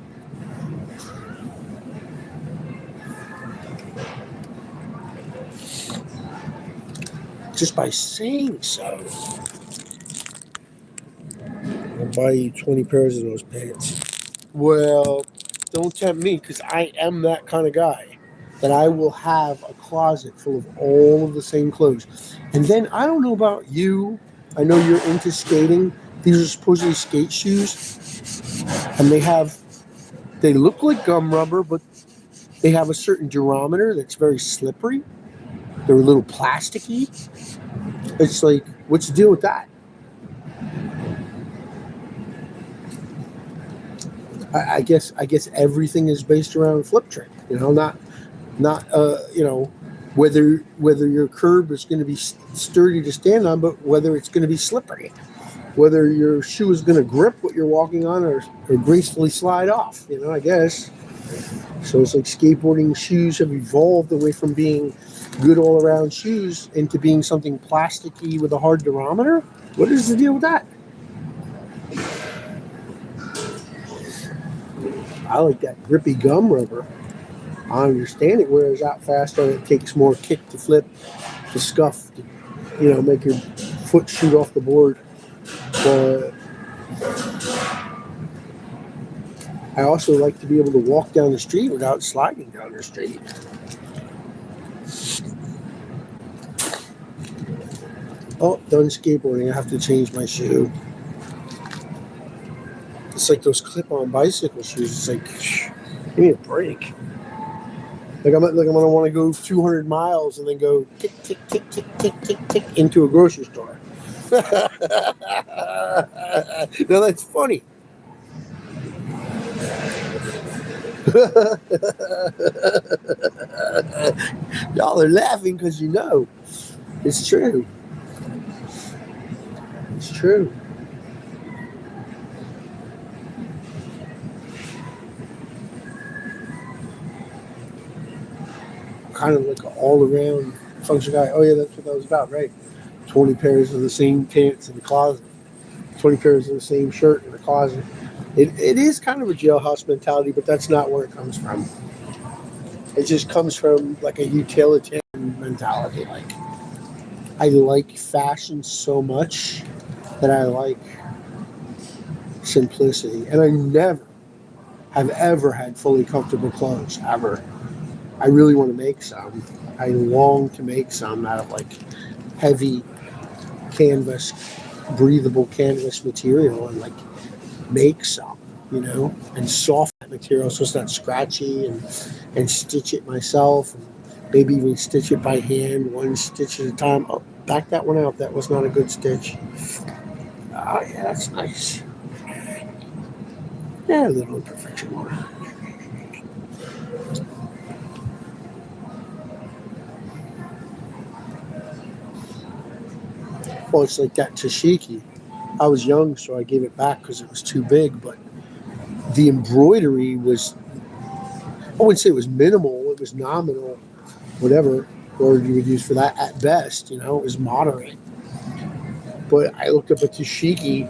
Just by saying so. I'll buy you 20 pairs of those pants. Well, don't tempt me, because I am that kind of guy. That I will have a closet full of all of the same clothes. And then, I don't know about you. I know you're into skating. These are supposedly skate shoes. And they look like gum rubber, but they have a certain durometer that's very slippery. They're a little plasticky. It's like, what's the deal with that? I guess everything is based around flip trick. Not whether your curb is going to be sturdy to stand on, but whether it's going to be slippery, whether your shoe is going to grip what you're walking on or gracefully slide off. I guess. So it's like skateboarding shoes have evolved away from being good all around shoes into being something plasticky with a hard durometer. What is the deal with that? I like that grippy gum rubber. I understand it wears out faster and it takes more kick to flip, to scuff, to, make your foot shoot off the board. But I also like to be able to walk down the street without sliding down the street. Oh, done skateboarding. I have to change my shoe. It's like those clip-on bicycle shoes. It's like, give me a break. Like I'm gonna want to go 200 miles and then go tick tick tick tick tick tick tick into a grocery store. Now that's funny. Y'all are laughing because it's true. It's true. Kind of like an all-around function guy. Oh yeah, that's what that was about, right? 20 pairs of the same pants in the closet. 20 pairs of the same shirt in the closet. It is kind of a jailhouse mentality, but that's not where it comes from. It just comes from like a utilitarian mentality. Like, I like fashion so much that I like simplicity. And I never have ever had fully comfortable clothes, ever. I really want to make some. I long to make some out of like heavy canvas, breathable canvas material and like make some, and soft material so it's not scratchy and stitch it myself and maybe even stitch it by hand, one stitch at a time. Oh, back that one out. That was not a good stitch. Oh yeah, that's nice. Yeah, a little imperfection more. Well, it's like that Tashiki. I was young, so I gave it back because it was too big, but the embroidery was, I wouldn't say it was minimal, it was nominal, whatever word you would use for that at best, it was moderate. But I looked up a Tashiki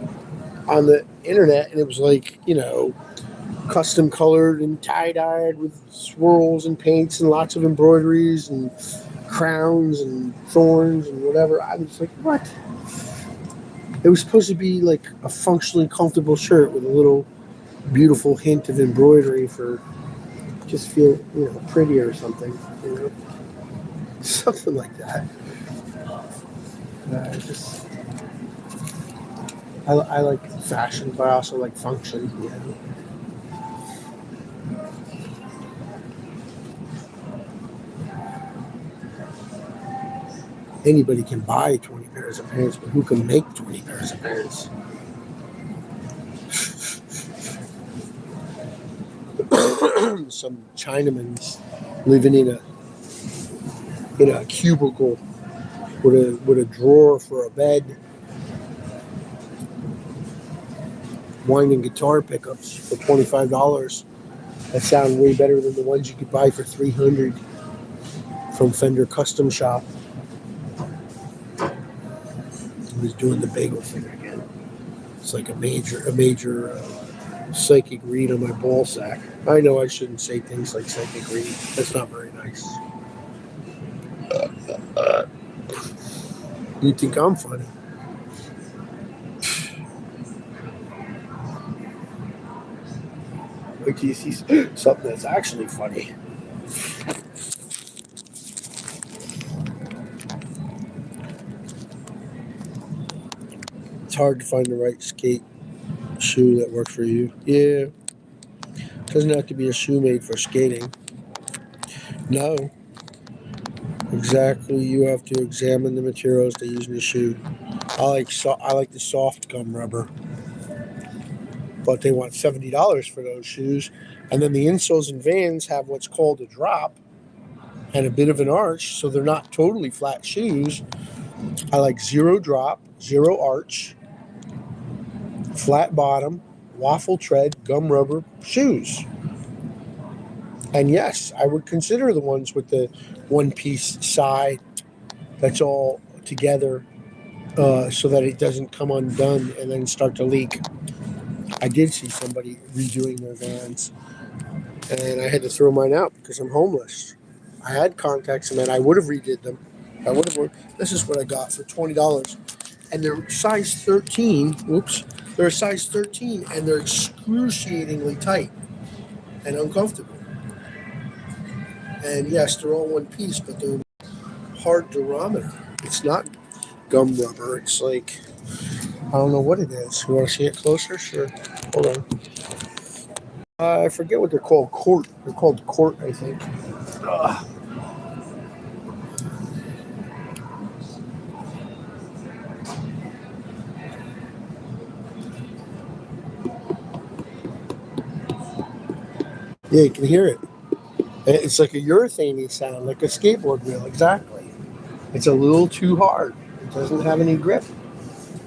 on the internet and it was like, custom colored and tie-dyed with swirls and paints and lots of embroideries and crowns and thorns and whatever. I was like, what? It was supposed to be like a functionally comfortable shirt with a little beautiful hint of embroidery for just feel, prettier or something, something like that. I like fashion, but I also like function, Anybody can buy 20 pairs of pants, but who can make 20 pairs of pants? Some Chinamans living in a cubicle with a drawer for a bed, winding guitar pickups for $25. That sound way better than the ones you could buy for $300 from Fender Custom Shop. He was doing the bagel thing again. It's like a major psychic read on my ball sack. I know I shouldn't say things like psychic read. That's not very nice. You think I'm funny? Wait till you see something that's actually funny. It's hard to find the right skate shoe that works for you. Yeah, doesn't have to be a shoe made for skating. No, exactly. You have to examine the materials they use in the shoe. I like the soft gum rubber, but they want $70 for those shoes. And then the insoles in Vans have what's called a drop and a bit of an arch, so they're not totally flat shoes. I like zero drop, zero arch, flat bottom, waffle tread, gum rubber shoes. And yes, I would consider the ones with the one piece side that's all together so that it doesn't come undone and then start to leak. I did see somebody redoing their Vans, and I had to throw mine out because I'm homeless. I had contacts and I would have redid them. I would have. This is what I got for $20, and they're size 13. Whoops, they're a size 13, and they're excruciatingly tight and uncomfortable. And yes, they're all one piece, but they're hard durometer. It's not gum rubber. It's like, I don't know what it is. You want to see it closer? Sure. Hold on. I forget what they're called. Court. They're called Court, I think. Ugh. Yeah, you can hear it. It's like a urethane sound, like a skateboard wheel. Exactly. It's a little too hard. It doesn't have any grip.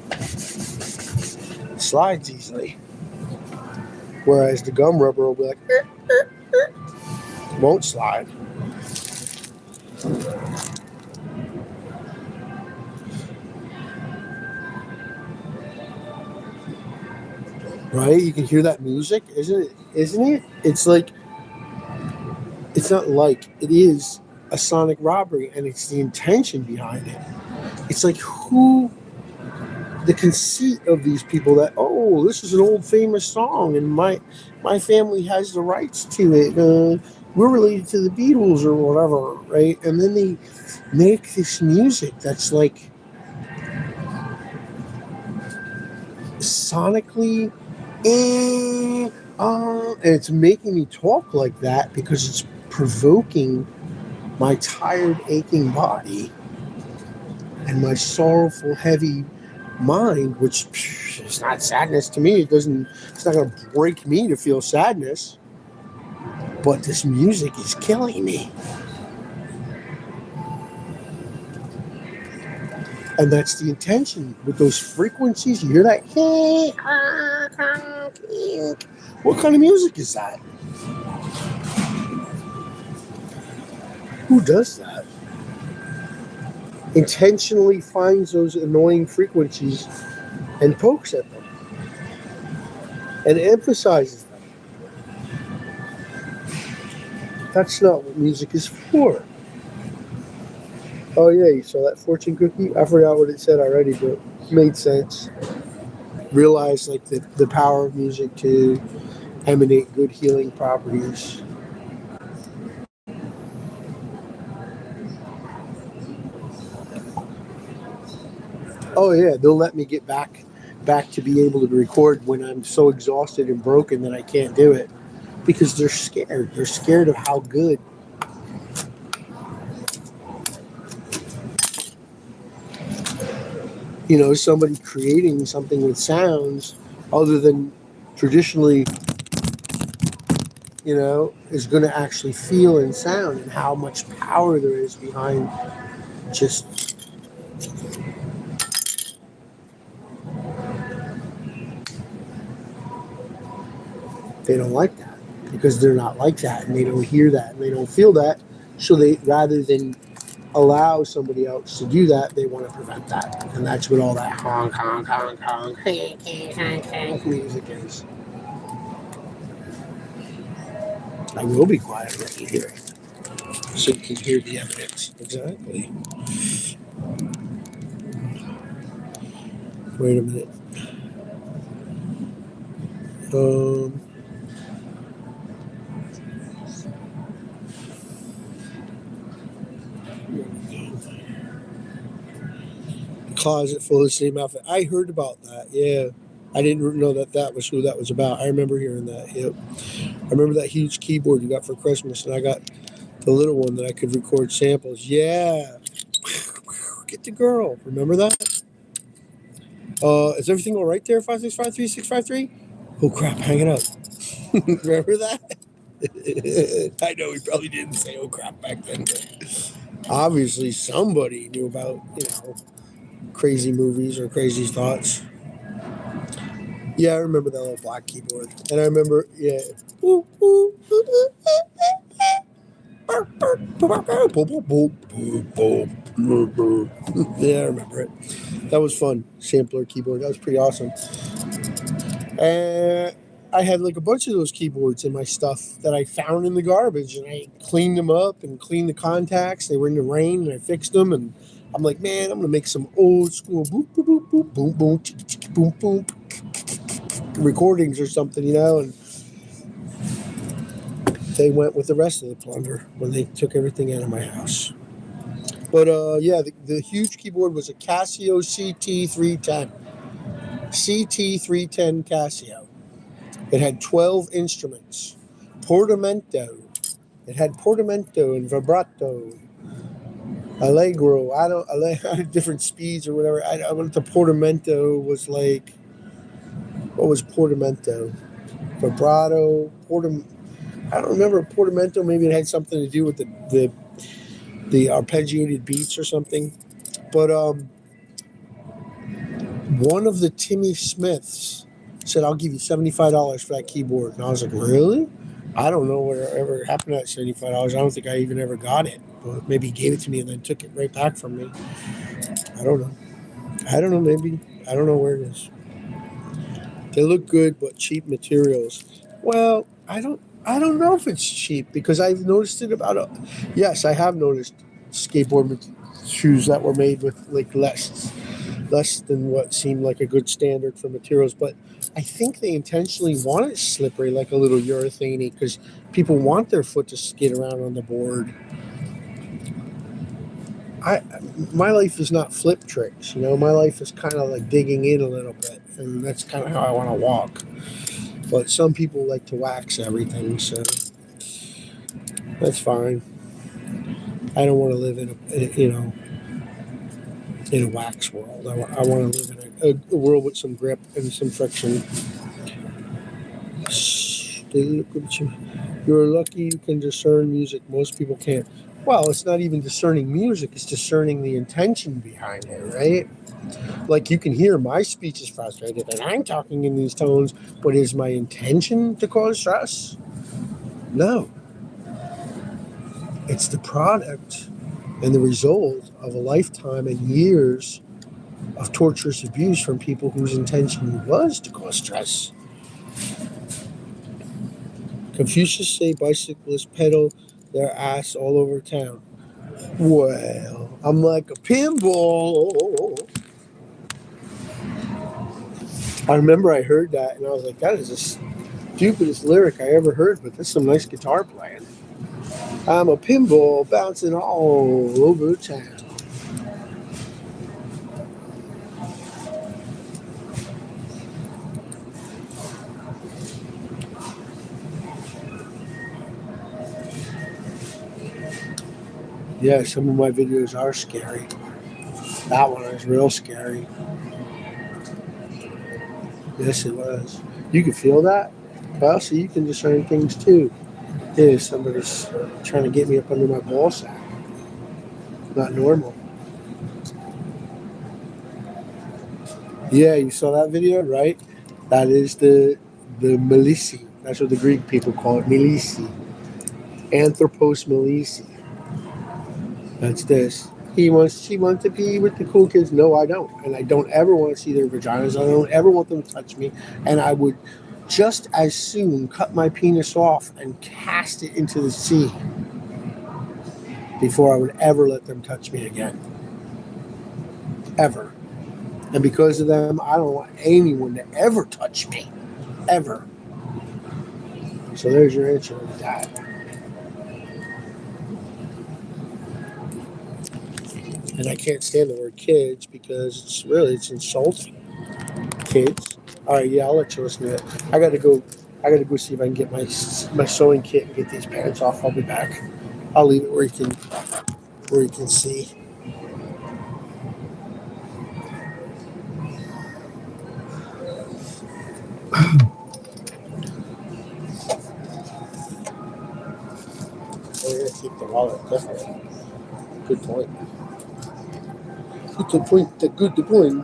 It slides easily. Whereas the gum rubber will be like, It won't slide. Right? You can hear that music, isn't it? Isn't it? It's like, it's not like, it is a sonic robbery, and it's the intention behind it. It's like, the conceit of these people that, oh, this is an old famous song and my family has the rights to it. We're related to the Beatles or whatever, right? And then they make this music that's like sonically, and it's making me talk like that because it's provoking my tired, aching body and my sorrowful, heavy mind, which is not sadness to me. It's not going to break me to feel sadness. But this music is killing me. And that's the intention with those frequencies. You hear that? What kind of music is that? Who does that? Intentionally finds those annoying frequencies and pokes at them and emphasizes them. That's not what music is for. Oh yeah, you saw that fortune cookie? I forgot what it said already, but it made sense. Realized like the power of music to emanate good healing properties. Oh yeah, they'll let me get back to be able to record when I'm so exhausted and broken that I can't do it. Because they're scared. They're scared of how good somebody creating something with sounds other than traditionally, is going to actually feel and sound, and how much power there is behind just they don't like that because they're not like that and they don't hear that and they don't feel that. So they, rather than allow somebody else to do that, they want to prevent that. And that's what all that honk, honk, honk, honk, honk, honk, honk music is. I will be quiet and let you hear it. So you can hear the evidence. Exactly. Wait a minute. Closet full of the same outfit. I heard about that. Yeah. I didn't know that was who that was about. I remember hearing that. Yep. I remember that huge keyboard you got for Christmas, and I got the little one that I could record samples. Yeah. Get the girl. Remember that? Is everything all right there? 5653653. Oh crap! Hang it up. Remember that? I know we probably didn't say "oh crap" back then. But obviously, somebody knew about crazy movies or crazy thoughts. Yeah, I remember that little black keyboard, and I remember yeah. Yeah, I remember it. That was fun. Sampler keyboard. That was pretty awesome. And I had like a bunch of those keyboards in my stuff that I found in the garbage, and I cleaned them up and cleaned the contacts. They were in the rain, and I fixed them. And I'm like, man, I'm gonna make some old school boop boop boop boop boom boom boom boom recordings or something, And they went with the rest of the plunder when they took everything out of my house. But yeah, the huge keyboard was a Casio CT310. CT310 Casio. It had 12 instruments. Portamento. It had portamento and vibrato. Allegro. Different speeds or whatever. I went to portamento was like, what was portamento? Vibrato. I don't remember portamento. Maybe it had something to do with the arpeggiated beats or something. But one of the Timmy Smiths said, I'll give you $75 for that keyboard. And I was like, really? I don't know whatever happened to that $75. I don't think I even ever got it. But maybe he gave it to me and then took it right back from me. I don't know. Maybe. I don't know where it is. They look good, but cheap materials. Well, I don't know if it's cheap because I've noticed it yes, I have noticed skateboard shoes that were made with like less than what seemed like a good standard for materials, but I think they intentionally want it slippery, like a little urethane-y, because people want their foot to skid around on the board. My life is not flip tricks, My life is kind of like digging in a little bit, and that's kind of how I want to walk. But some people like to wax everything, so that's fine. I don't want to live in a wax world. I want to live in a world with some grip and some friction. You're lucky you can discern music. Most people can't. Well, it's not even discerning music. It's discerning the intention behind it, right? Like you can hear my speech is frustrated and I'm talking in these tones, but is my intention to cause stress? No. It's the product and the result of a lifetime and years of torturous abuse from people whose intention was to cause stress. Confucius say bicyclists pedal their ass all over town. Well, I'm like a pinball. I remember I heard that and I was like, that is the stupidest lyric I ever heard, but that's some nice guitar playing. I'm a pinball bouncing all over town. Yeah, some of my videos are scary. That one was real scary. Yes, it was. You can feel that? Well, so you can discern things too. Yeah, somebody's trying to get me up under my ball sack. Not normal. Yeah, you saw that video, right? That is the Melisi. That's what the Greek people call it, Melisi. Anthropos Melisi. That's this. She wants to be with the cool kids. No, I don't. And I don't ever want to see their vaginas. I don't ever want them to touch me. And I would just as soon cut my penis off and cast it into the sea before I would ever let them touch me again. Ever. And because of them, I don't want anyone to ever touch me. Ever. So there's your answer to that. And I can't stand the word kids because it's insulting. Kids. All right, yeah, I'll let you listen to it. I gotta go see if I can get my sewing kit and get these pants off. I'll be back. I'll leave it where you can see. We're gonna keep the wallet, definitely. Good point. Good point. Good point.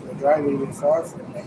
We're driving even far from me.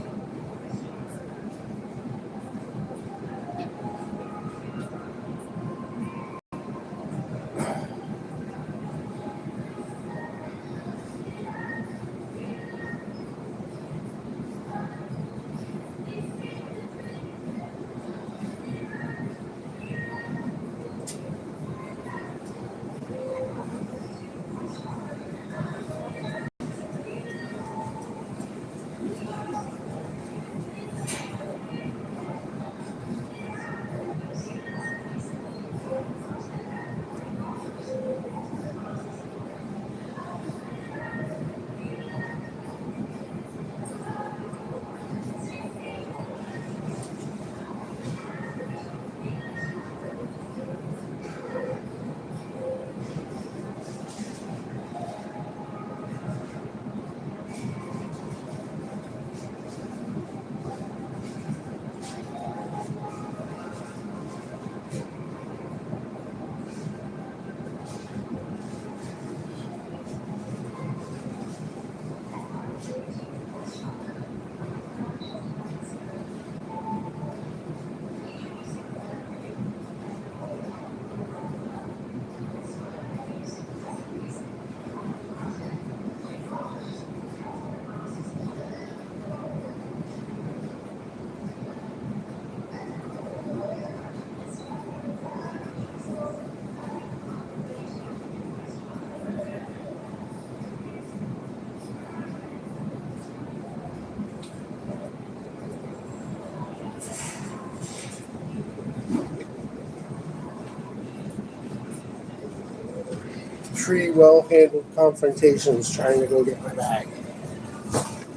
Three well-handled confrontations trying to go get my bag.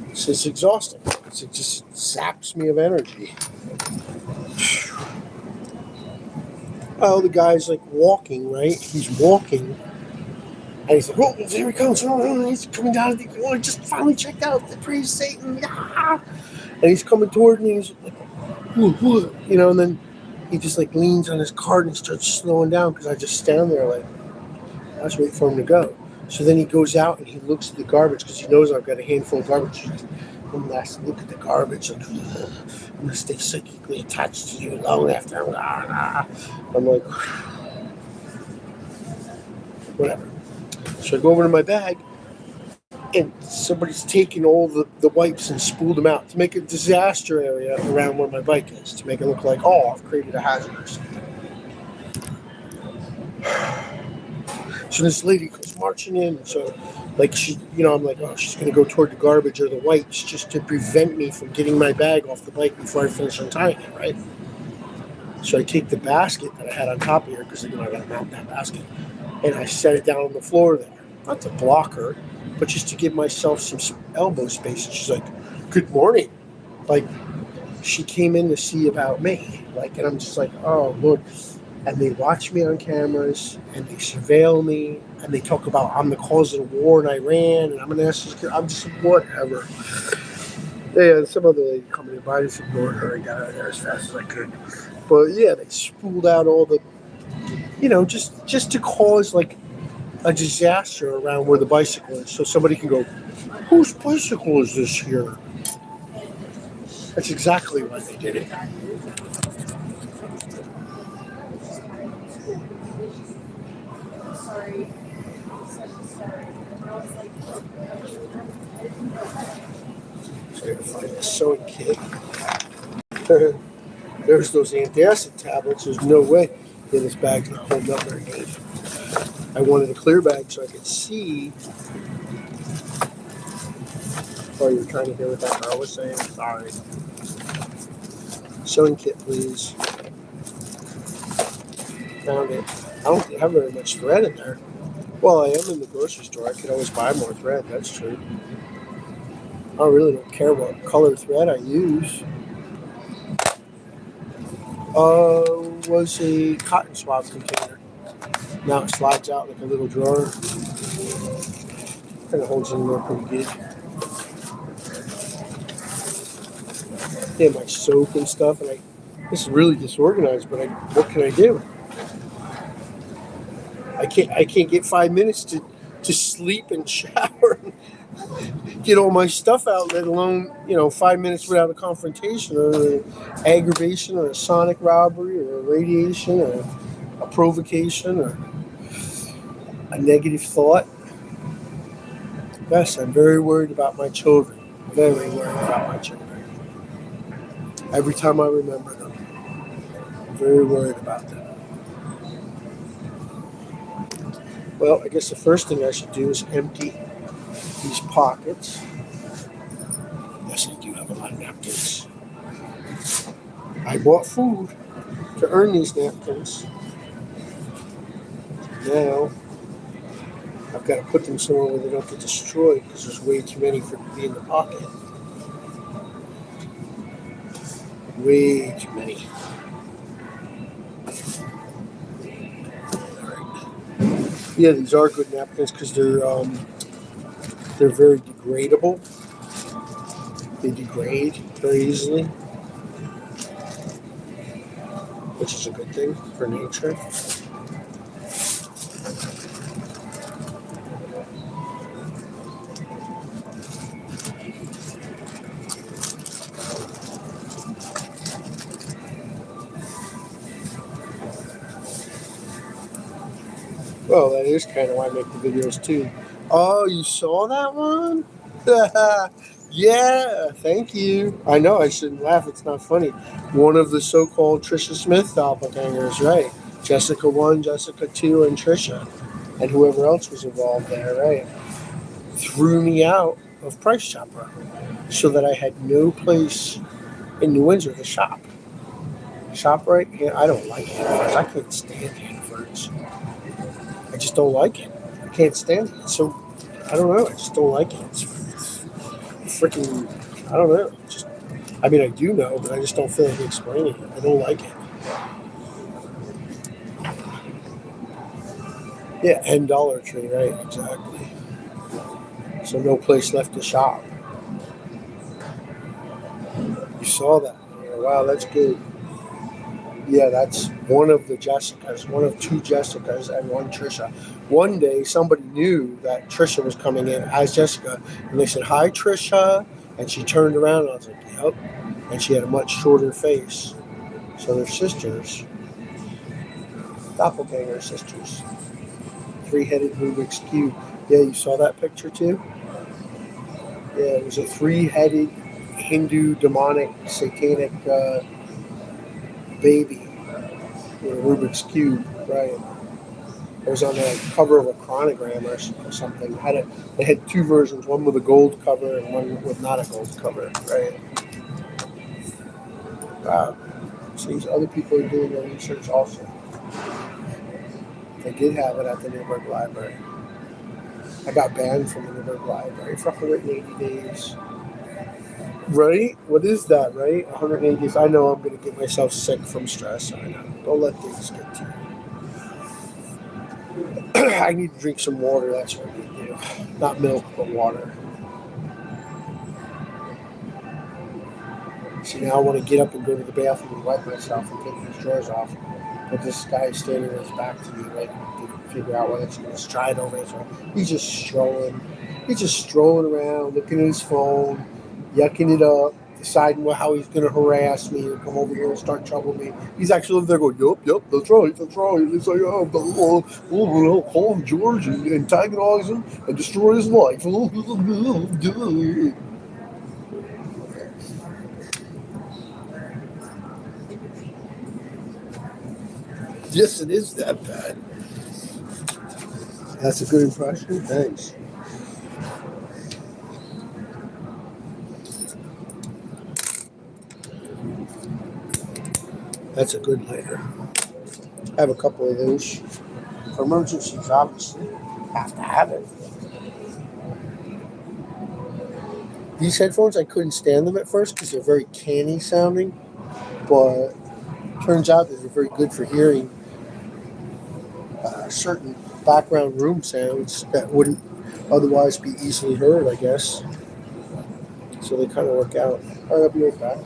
It's just exhausting. It just saps me of energy. Oh, the guy's like walking, right? He's walking. And he's like, oh, here he comes. Oh, he's coming down. I just finally checked out. The praise Satan. Ah! And he's coming toward me. He's like, and then he just like leans on his cart and starts slowing down because I just stand there like, I was waiting for him to go. So then he goes out and he looks at the garbage because he knows I've got a handful of garbage. One last look at the garbage. Like, I'm going to stay psychically attached to you long after I'm like, whatever. So I go over to my bag and somebody's taken all the wipes and spooled them out to make a disaster area around where my bike is to make it look like, oh, I've created a hazard or something. So this lady comes marching in. So, like, I'm like, oh, she's going to go toward the garbage or the wipes just to prevent me from getting my bag off the bike before I finish untying it, right? So I take the basket that I had on top of here because, I got to mount that basket, and I set it down on the floor there. Not to block her, but just to give myself some elbow space. And she's like, good morning. Like, she came in to see about me. Like, and I'm just like, oh, Lord. And they watch me on cameras, and they surveil me, and they talk about I'm the cause of the war in Iran, and I'm an assassin. I'm just whatever. Yeah, some other lady coming in, but I just ignored her and got out of there as fast as I could. But yeah, they spooled out all the, just to cause like a disaster around where the bicycle is, so somebody can go, whose bicycle is this here? That's exactly why they did it. So I gotta find a sewing kit. There's those antacid tablets. There's no way. Yeah, this bag's not holding up very good. I wanted a clear bag so I could see. Oh, you're trying to hear what that girl was saying? Sorry. Sewing kit, please. Found it. I don't have very much thread in there. Well, I am in the grocery store. I could always buy more thread. That's true. I really don't care what color thread I use. Was a cotton swab container. Now it slides out like a little drawer. Kind of holds in there pretty good. Yeah, my soap and stuff. And this is really disorganized, but what can I do? I can't get 5 minutes to sleep and shower and get all my stuff out, let alone 5 minutes without a confrontation or an aggravation or a sonic robbery or a radiation or a provocation or a negative thought. Yes, I'm very worried about my children. Very worried about my children. Every time I remember them, I'm very worried about them. Well, I guess the first thing I should do is empty these pockets. Yes, I do have a lot of napkins. I bought food to earn these napkins. Now, I've got to put them somewhere where they don't get destroyed because there's way too many for to be in the pocket. Way too many. Yeah, these are good napkins because they're very degradable. They degrade very easily, which is a good thing for nature. Well, that is kind of why I make the videos too. Oh, you saw that one? Yeah, thank you. I know I shouldn't laugh. It's not funny. One of the so-called Trisha Smith doppelgangers, right? Jessica 1, Jessica 2, and Trisha, and whoever else was involved there, right? Threw me out of Price Chopper so that I had no place in New Windsor to shop. ShopRite? Yeah, I don't like Hannaford's. I can't stand Hannaford's. I just don't like it. I can't stand it. So I don't know. I just don't like it. It's freaking. I don't know. I mean, I do know, but I just don't feel like explaining it. I don't like it. Yeah, and Dollar Tree, right? Exactly. So no place left to shop. You saw that. Wow, that's good. Yeah, that's one of the Jessicas, one of two Jessicas and one Trisha. One day, somebody knew that Trisha was coming in as Jessica, and they said, "Hi, Trisha," and she turned around, and I was like, "Yep," and she had a much shorter face. So they're sisters, doppelganger sisters, three-headed Rubik's Cube. Yeah, you saw that picture too? Yeah, it was a three-headed Hindu demonic satanic baby with a Rubik's Cube, right? It was on the cover of a chronogram or something. They had two versions, one with a gold cover and one with not a gold cover, right? Wow. See, other people are doing their research also. They did have it at the Newburgh Library. I got banned from the Newburgh Library for 180 days. Right? What is that, right? 180 days. I know I'm going to get myself sick from stress. I know. Don't let things get to you. I need to drink some water. That's what I need to do. Not milk, but water. See, now I want to get up and go to the bathroom and wipe myself and take these drawers off. But this guy is standing with his back to me, like, to figure out whether he's going to stride over his phone. He's just strolling. He's just strolling around, looking at his phone, yucking it up, deciding how he's going to harass me or come over here and start trouble with me. He's actually over there going, yup, that's right. It's like, I'll call him George and antagonize him and destroy his life. Yes, it is that bad. That's a good impression. Thanks. That's a good lighter. I have a couple of those for emergencies, obviously. Have to have it. These headphones, I couldn't stand them at first because they're very canny sounding, but turns out that they're very good for hearing certain background room sounds that wouldn't otherwise be easily heard, I guess. So they kind of work out. All right, I'll be right back.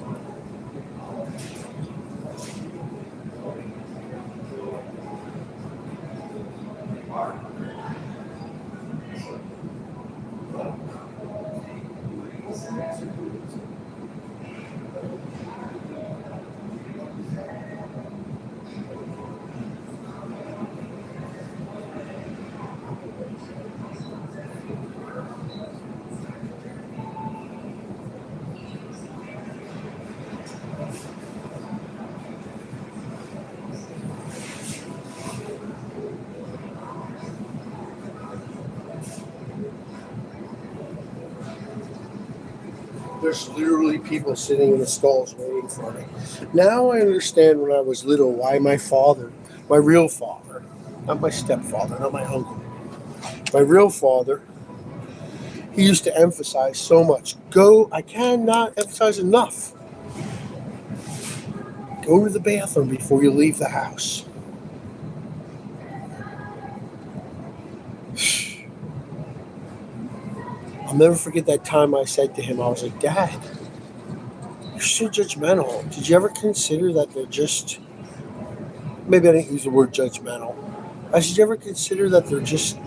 There's literally people sitting in the stalls waiting for me. Now I understand when I was little why my father, my real father, not my stepfather, not my uncle, my real father, he used to emphasize so much. I cannot emphasize enough. Go to the bathroom before you leave the house. I'll never forget that time I said to him, I was like, Dad, you're so judgmental. Did you ever consider that they're just, maybe I didn't use the word judgmental. Did you ever consider that they're just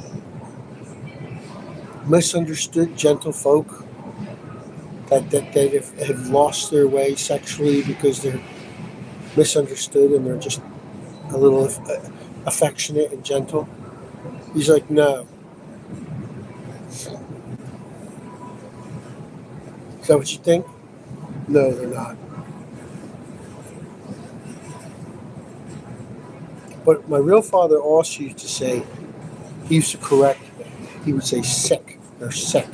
misunderstood gentle folk that they have lost their way sexually because they're misunderstood and they're just a little affectionate and gentle? He's like, no. Is that what you think? No, they're not. But my real father also used to say, he used to correct me. He would say, sick. They're sick.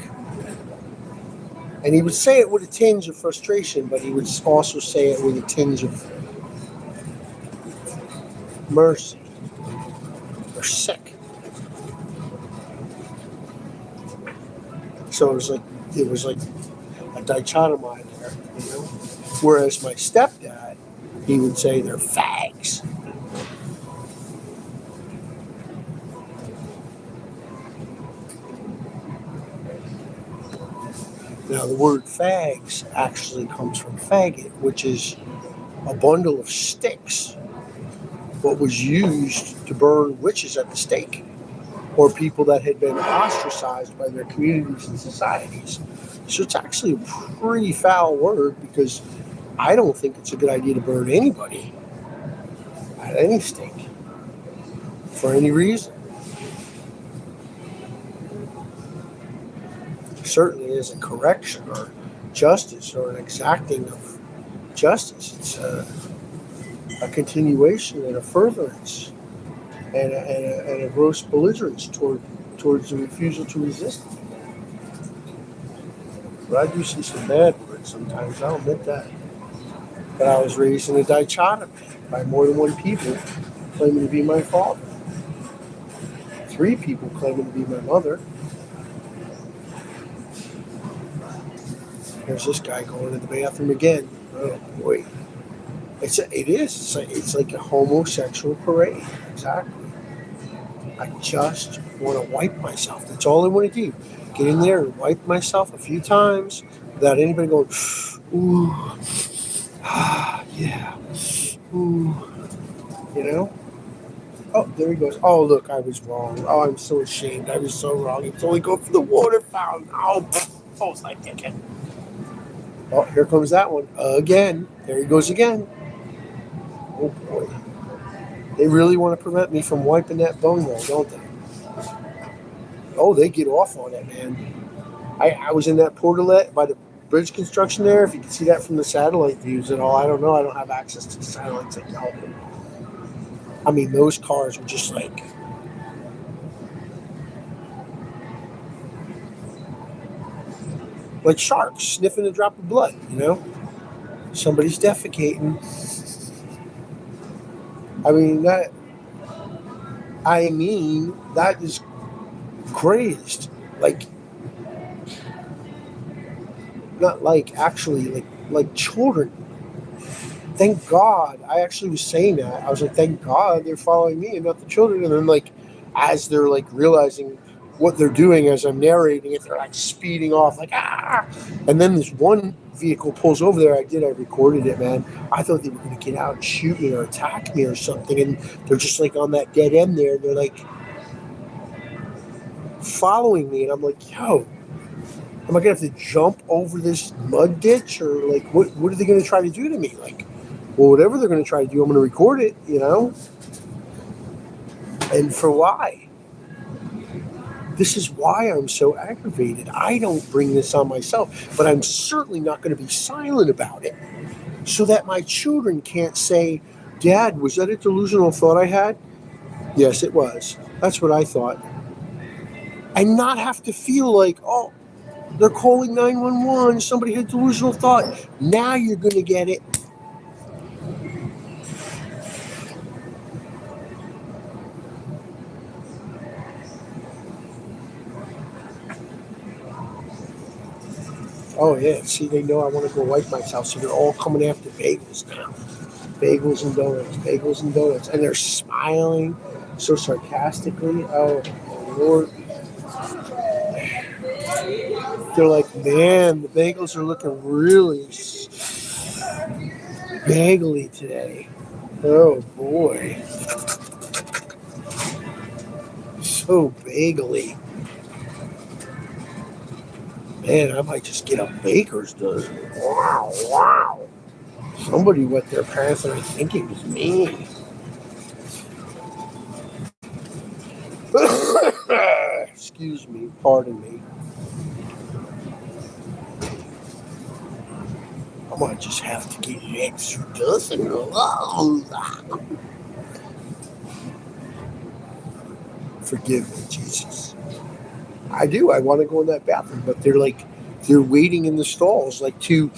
And he would say it with a tinge of frustration, but he would also say it with a tinge of mercy. They're sick. So it was like a dichotomy there, you know. Whereas my stepdad, he would say they're fags. Now the word fags actually comes from faggot, which is a bundle of sticks, what was used to burn witches at the stake, or people that had been ostracized by their communities and societies. So it's actually a pretty foul word because I don't think it's a good idea to burn anybody at any stake for any reason. Certainly isn't correction or justice or an exacting of justice. It's a continuation and a furtherance and a gross belligerence towards the refusal to resist. But I do see some bad words sometimes, I'll admit that. But I was raised in a dichotomy by more than one people claiming to be my father. 3 people claiming to be my mother. There's this guy going to the bathroom again. Oh boy. It's like a homosexual parade. Exactly. I just want to wipe myself. That's all I want to do. Get in there and wipe myself a few times without anybody going, ooh, yeah, ooh, you know? Oh, there he goes. Oh, look, I was wrong. Oh, I'm so ashamed. I was so wrong. It's only going for the water fountain. Oh, my ticket. Oh, here comes that one again. There he goes again. Oh boy. They really want to prevent me from wiping that bone wall, don't they? Oh, they get off on it, man. I was in that portalet by the bridge construction there. If you can see that from the satellite views at all, I don't know. I don't have access to the satellite technology. I mean, those cars were just like sharks sniffing a drop of blood, you know? Somebody's defecating. I mean, that is crazed. Like, not like actually, like children. Thank God. I actually was saying that. I was like, thank God they're following me and not the children. And then, like, as they're like realizing what they're doing as I'm narrating it, they're like speeding off, like, ah. And then this one vehicle pulls over there. I recorded it, man. I thought they were going to get out and shoot me or attack me or something. And they're just like on that dead end there. They're like following me. And I'm like, yo, am I going to have to jump over this mud ditch or like, what are they going to try to do to me? Like, well, whatever they're going to try to do, I'm going to record it, you know? And for why? This is why I'm so aggravated. I don't bring this on myself, but I'm certainly not going to be silent about it so that my children can't say, Dad, was that a delusional thought I had? Yes, it was. That's what I thought. And not have to feel like, oh, they're calling 911. Somebody had a delusional thought. Now you're going to get it. Oh, yeah. See, they know I want to go wipe myself, so they're all coming after bagels now. Bagels and donuts, bagels and donuts. And they're smiling so sarcastically. Oh, Lord. They're like, man, the bagels are looking really bagely today. Oh, boy. So bagely. Man, I might just get a baker's dozen. Wow, wow. Somebody wet their pants and I think it was me. Excuse me, pardon me. I might just have to get an extra dozen. Forgive me, Jesus. I do. I want to go in that bathroom, but they're waiting in the stalls like two,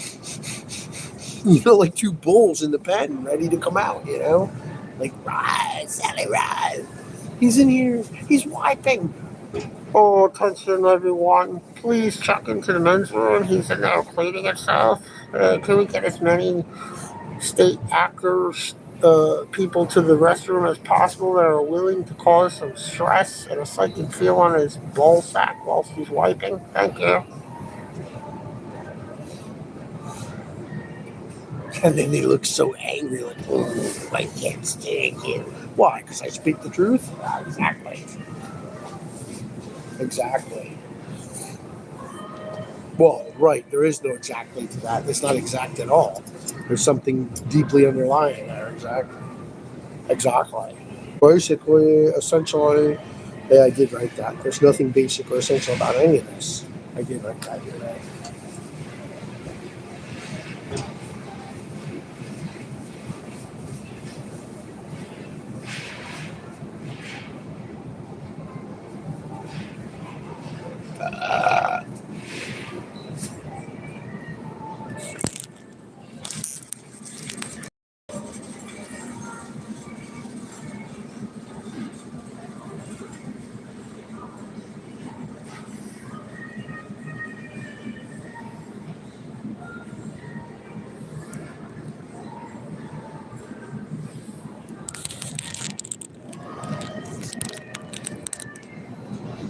like two bulls in the pen ready to come out, you know? Like, rise, Sally, rise. He's in here. He's wiping. Oh, attention, everyone. Please check into the men's room. He's in there cleaning himself. Can we get as many state actors, people to the restroom as possible that are willing to cause some stress and a psychic feel on his ball sack whilst he's wiping? Thank you. And then they look so angry, like, oh, I can't stand you. Why? Because I speak the truth? Exactly. Exactly. Well, right, there is no exactly to that. It's not exact at all. There's something deeply underlying there. Exactly. Exactly. Basically, essentially, yeah, I did write that. There's nothing basic or essential about any of this. I did write that. You're right.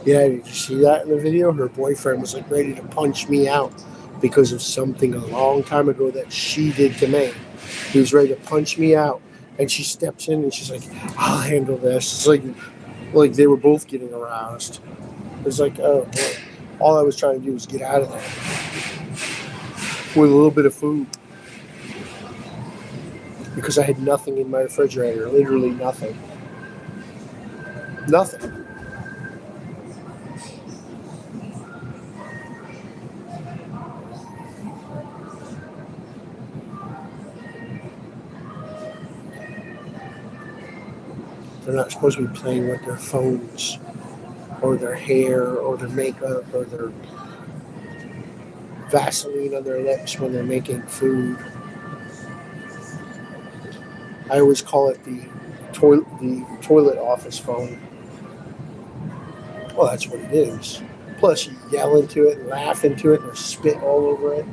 Yeah, did you see that in the video? Her boyfriend was like ready to punch me out because of something a long time ago that she did to me. He was ready to punch me out, and she steps in and she's like, "I'll handle this." It's like they were both getting aroused. It's like, oh boy, all I was trying to do was get out of there. with a little bit of food because I had nothing in my refrigerator, literally nothing. Nothing. They're not supposed to be playing with their phones or their hair or their makeup or their Vaseline on their lips when they're making food. I always call it the toilet office phone. Well, that's what it is. Plus, you yell into it, laugh into it, and spit all over it.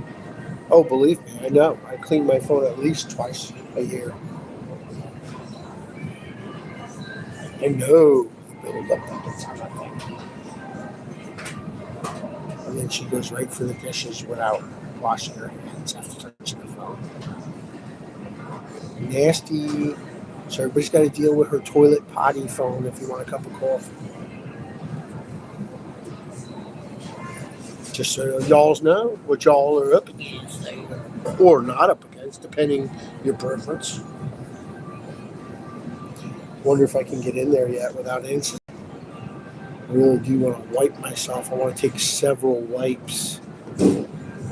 Oh, believe me, I know. I clean my phone at least twice a year. I know the buildup that gets on that thing. And then she goes right for the dishes without washing her hands after touching the phone. Nasty. So everybody's got to deal with her toilet potty phone if you want a cup of coffee. Just so y'all know what y'all are up against, or not up against, depending your preference. Wonder if I can get in there yet without incident. I really do want to wipe myself. I want to take several wipes.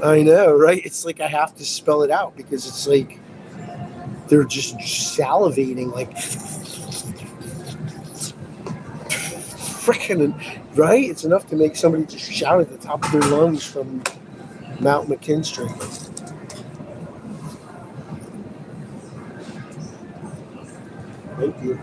I know, right? It's like I have to spell it out because it's like they're just salivating, like freaking, right? It's enough to make somebody just shout at the top of their lungs from Mount McKinstry. Thank you.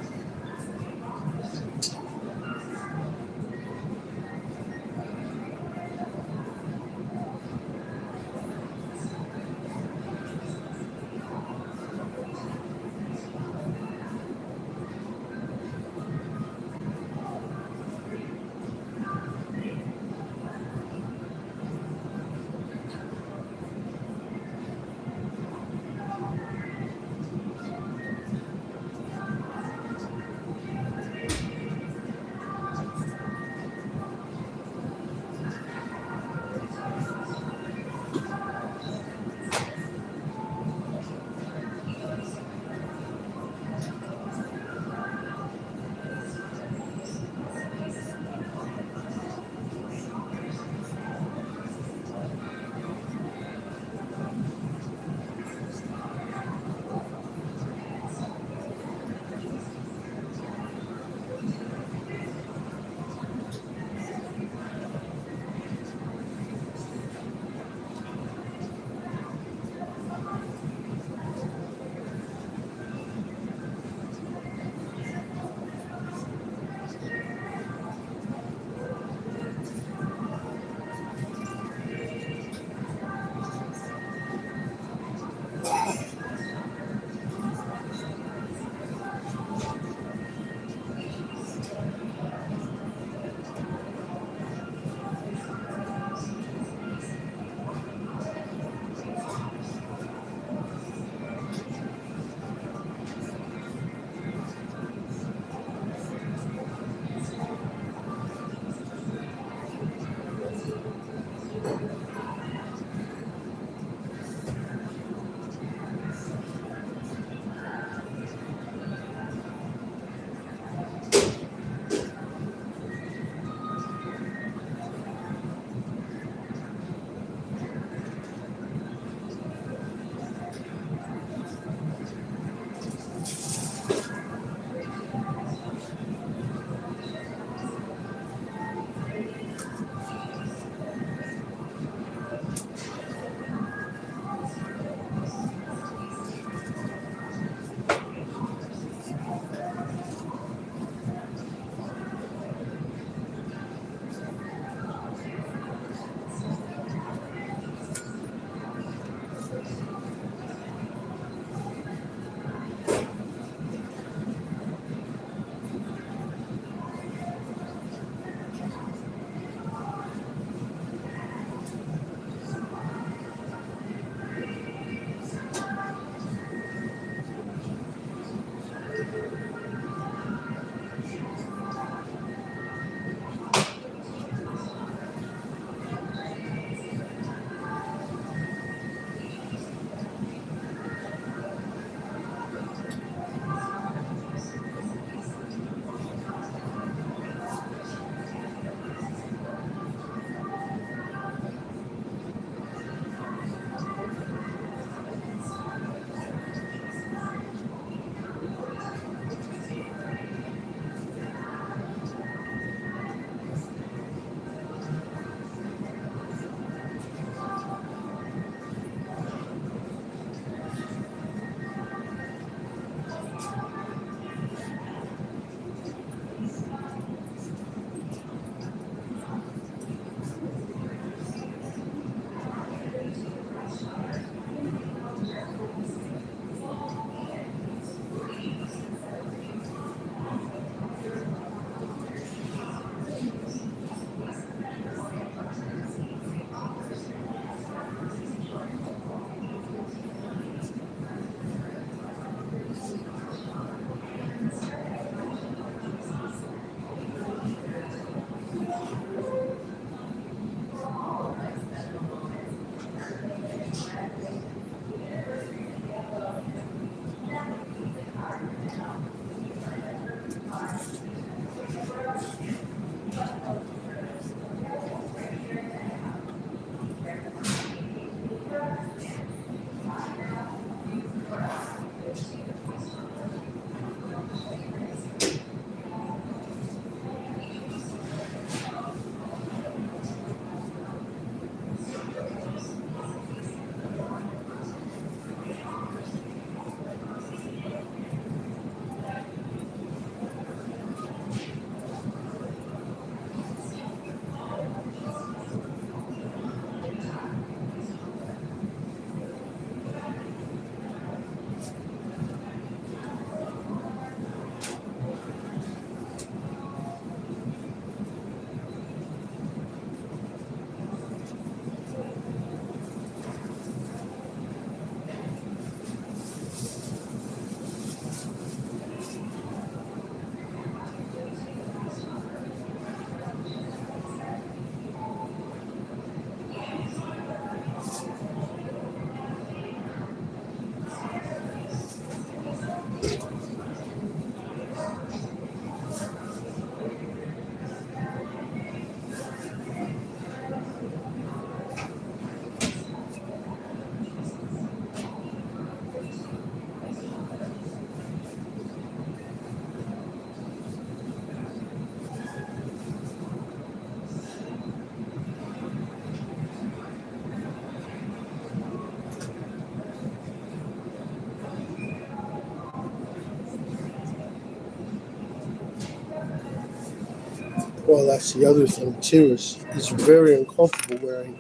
Well, that's the other thing too. Is it's very uncomfortable wearing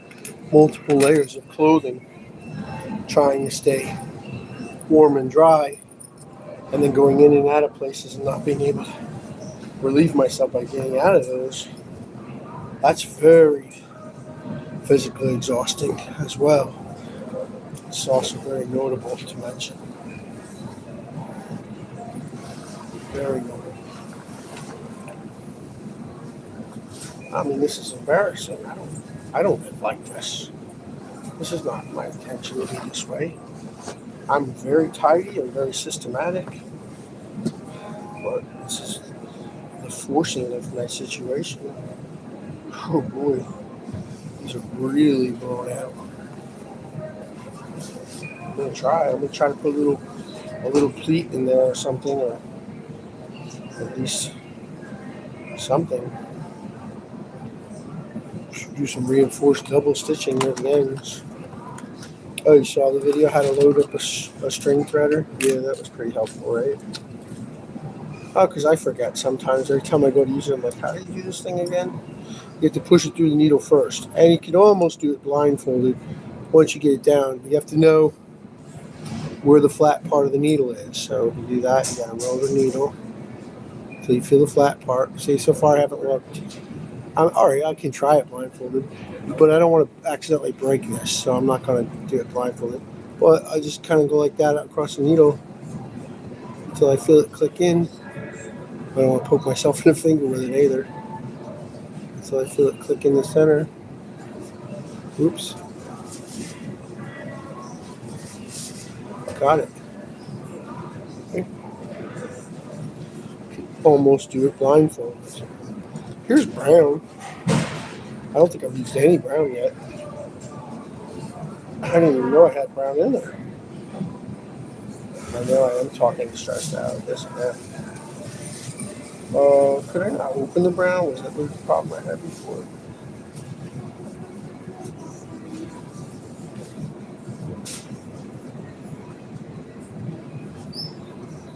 multiple layers of clothing, trying to stay warm and dry, and then going in and out of places and not being able to relieve myself by getting out of those. That's very physically exhausting as well. It's also very notable to mention. Very notable. I mean, this is embarrassing. I don't live like this. This is not my intention to be this way. I'm very tidy and very systematic, but this is the forcing of my situation. Oh boy, these are really blown out. I'm gonna try. I'm gonna try to put a little pleat in there or something, or at least something. Do some reinforced double stitching near the ends. Oh, you saw the video how to load up a string threader? Yeah, that was pretty helpful, right? Oh, because I forget sometimes. Every time I go to use it, I'm like, how do you do this thing again? You have to push it through the needle first. And you can almost do it blindfolded once you get it down. You have to know where the flat part of the needle is. So to do that, you got to roll the needle until you feel the flat part. See, so far I haven't looked. All right, I can try it blindfolded, but I don't want to accidentally break this, so I'm not going to do it blindfolded. But I just kind of go like that across the needle until I feel it click in. I don't want to poke myself in the finger with it either. Until I feel it click in the center. Oops. Got it. Okay. Almost do it blindfolded. Here's brown. I don't think I've used any brown yet. I didn't even know I had brown in there. I know I am talking stressed out, this and that. Could I not open the brown? Was that the problem I had before?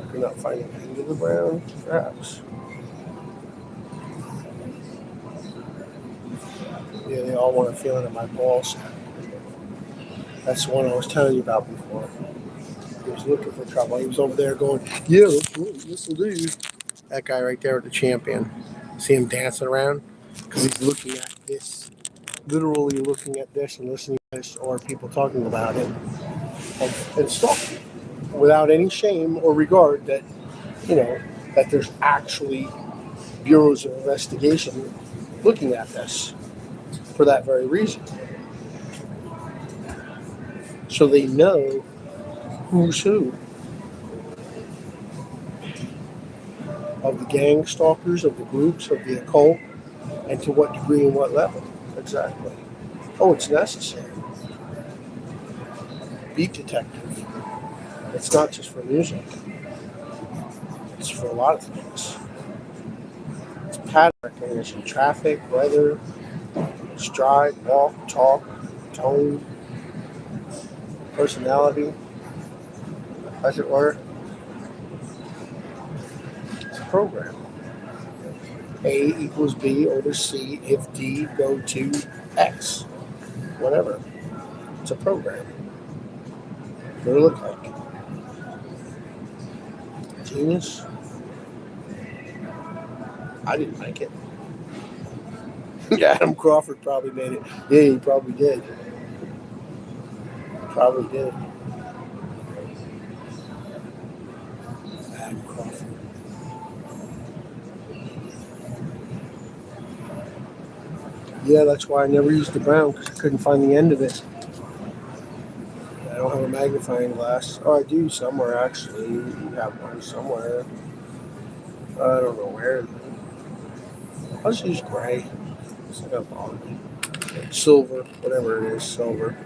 I could not find the end of the brown, perhaps. Yeah, they all want to feel it in my balls. That's the one I was telling you about before. He was looking for trouble. He was over there going, yeah, this will do. That guy right there with the champion. See him dancing around? Because he's looking at this, literally looking at this and listening to this, or people talking about it, and stalking without any shame or regard that, that there's actually bureaus of investigation looking at this for that very reason. So they know who's who of the gang stalkers, of the groups, of the occult, and to what degree and what level. Exactly. Oh, it's necessary. Beat detective. It's not just for music. It's for a lot of things. It's pattern recognition, traffic, weather, stride, walk, talk, tone, personality, as it were. It's a program. A equals B over C if D go to X. Whatever. It's a program. What do it look like? Genius? I didn't make it. Yeah, Adam Crawford probably made it. Yeah, he probably did. Probably did. Adam Crawford. Yeah, that's why I never used the brown, because I couldn't find the end of it. I don't have a magnifying glass. Oh, I do somewhere, actually. You have one somewhere. I don't know where. I'll just use gray. It's not gonna bother me. Silver, whatever it is, silver.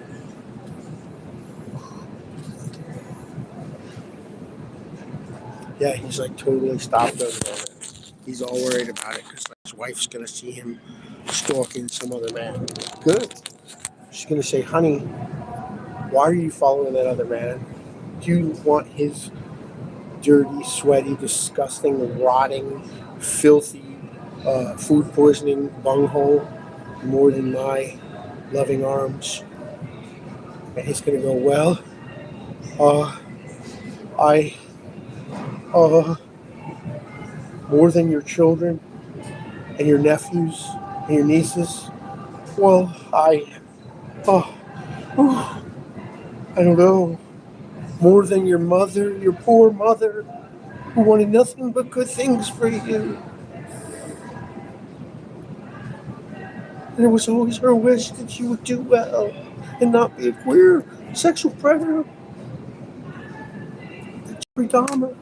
Yeah, he's like totally stopped over there. He's all worried about it because his wife's gonna see him stalking some other man. Good. She's gonna say, honey, why are you following that other man? Do you want his dirty, sweaty, disgusting, rotting, filthy food poisoning bunghole more than my loving arms. And he's going to go, well, uh, I, uh, more than your children and your nephews and your nieces. Well, oh, oh, I don't know. More than your mother, your poor mother, who wanted nothing but good things for you. And it was always her wish that you would do well and not be a queer sexual predator. Jeffrey Dahmer.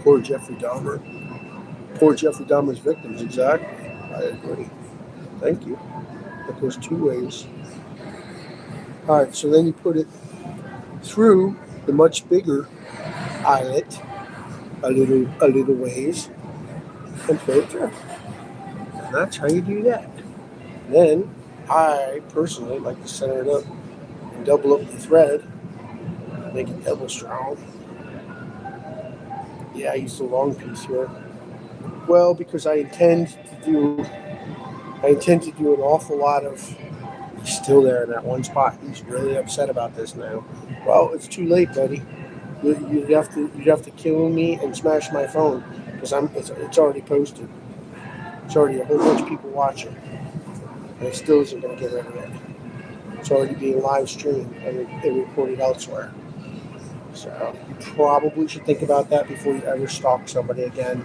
Poor Jeffrey Dahmer. Poor Jeffrey Dahmer's victims, exactly. I agree. Thank you. That goes two ways. All right, so then you put it through the much bigger eyelet a little ways and put it through. And that's how you do that. Then I personally like to center it up and double up the thread, make it double strong. Yeah, I use the long piece here. Well, because I intend to do an awful lot of. He's still there in that one spot. He's really upset about this now. Well, it's too late, buddy. You'd have to kill me and smash my phone because it's already posted. It's already a whole bunch of people watching, and it still isn't going to get rid of it. It's already being live streamed and recorded elsewhere. So you probably should think about that before you ever stalk somebody again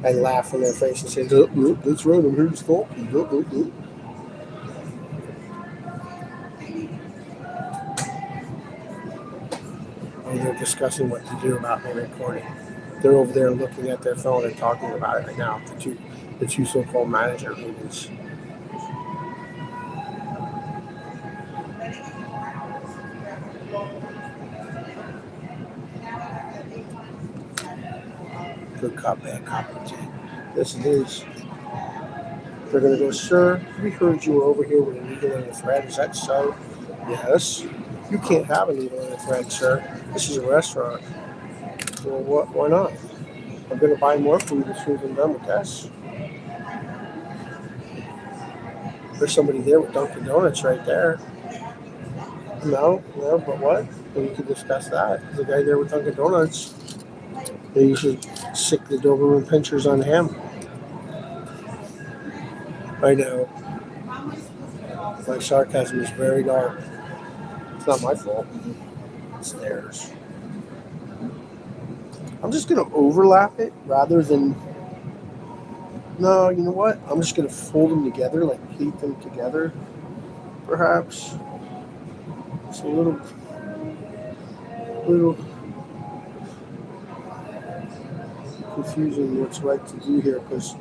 and laugh in their face and say, "That's right, I'm here to stalk you." Or they're discussing what to do about me recording. They're over there looking at their phone and talking about it right now. The two so-called manager meetings. Good cop, bad cop routine. Yes, it is. They're going to go, sir, we heard you were over here with a needle and a thread. Is that so? Yes. You can't have a needle and a thread, sir. This is a restaurant. Well, why not? I'm going to buy more food as soon as I'm done with this. There's somebody there with Dunkin' Donuts right there. No, but what? Well, you could discuss that. There's a guy there with Dunkin' Donuts. Maybe you should sick the Doberman pinchers on him. I know. My sarcasm is very dark. It's not my fault. It's theirs. I'm just going to overlap it rather than... No, you know what? I'm just going to fold them together, like pleat them together, perhaps. It's a little confusing what's right to do here because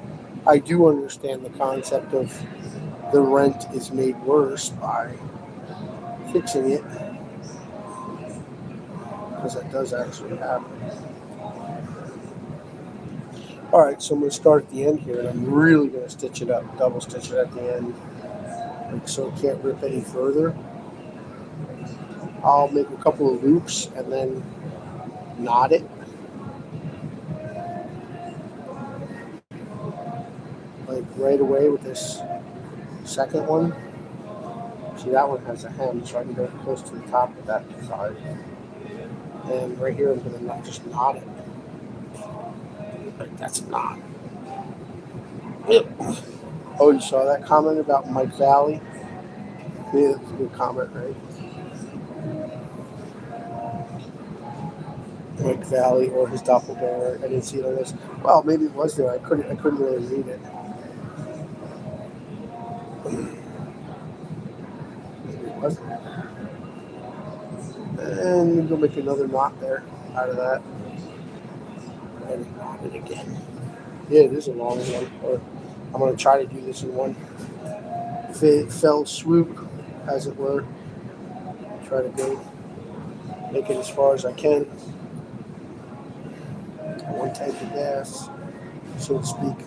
I do understand the concept of the rent is made worse by fixing it because that does actually happen. All right, so I'm going to start at the end here and I'm really going to stitch it up, double stitch it at the end so it can't rip any further. I'll make a couple of loops and then knot it. Like right away with this second one. See, that one has a hem, so I can go close to the top of that side. And right here, I'm going to just knot it. Like that's a knot. Oh, you saw that comment about Mike Valley? Yeah, that's a good comment, right? Mike Valley or his doppelganger. I didn't see it on this. Well, maybe it was there. I couldn't really read it. Maybe it wasn't. And we'll go make another knot there out of that. And knot it again. Yeah, it is a long one. Or I'm going to try to do this in one fell swoop, as it were. Try to go make it as far as I can. One tank of gas, so to speak.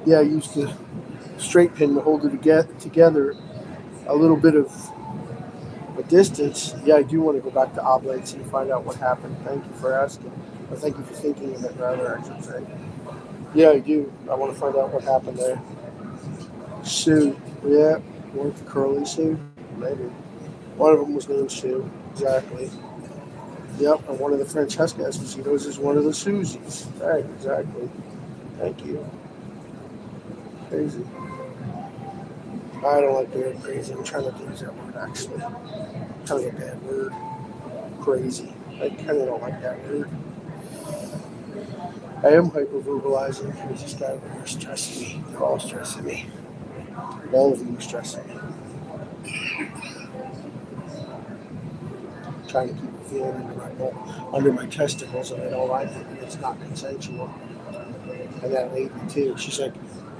Yeah, I used the straight pin to hold it together. A little bit of distance, yeah, I do want to go back to Oblates and find out what happened. Thank you for asking. Or thank you for thinking of it, rather, I should say. Yeah, I do. I want to find out what happened there. Sue. Yeah. Weren't the Curly Sue? Maybe. One of them was named Sue. Exactly. Yep. And one of the Francesca Esposito's is one of the Susies. Right. Exactly. Thank you. Crazy. I don't like the word crazy. I'm trying not to use that word, actually. Kind of a bad word. Crazy. I kind of don't like that word. I am hyperverbalizing because this guy over here is stressing me. They're all stressing me. All of them are stressing me. Trying to keep a feeling under my testicles, and I don't like it, and it's not consensual. And that lady too, she's like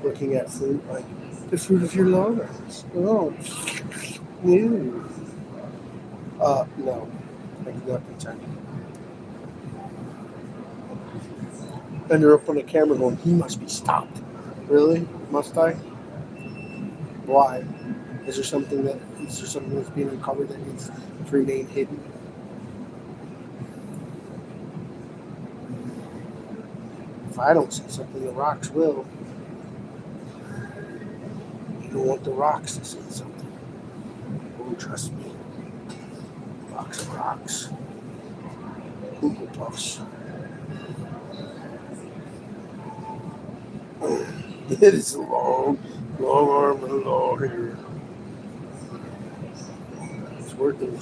looking at fruit like the fruit of your lungs. Oh, ew. No, I do not consent. And they're up on the camera going, he must be stopped. Really? Must I? Why? Is there something that's being uncovered that needs to remain hidden? If I don't say something, the rocks will. You don't want the rocks to say something. Oh, trust me. Rocks are rocks. Google Puffs. It is a long arm and a long hair. It's working.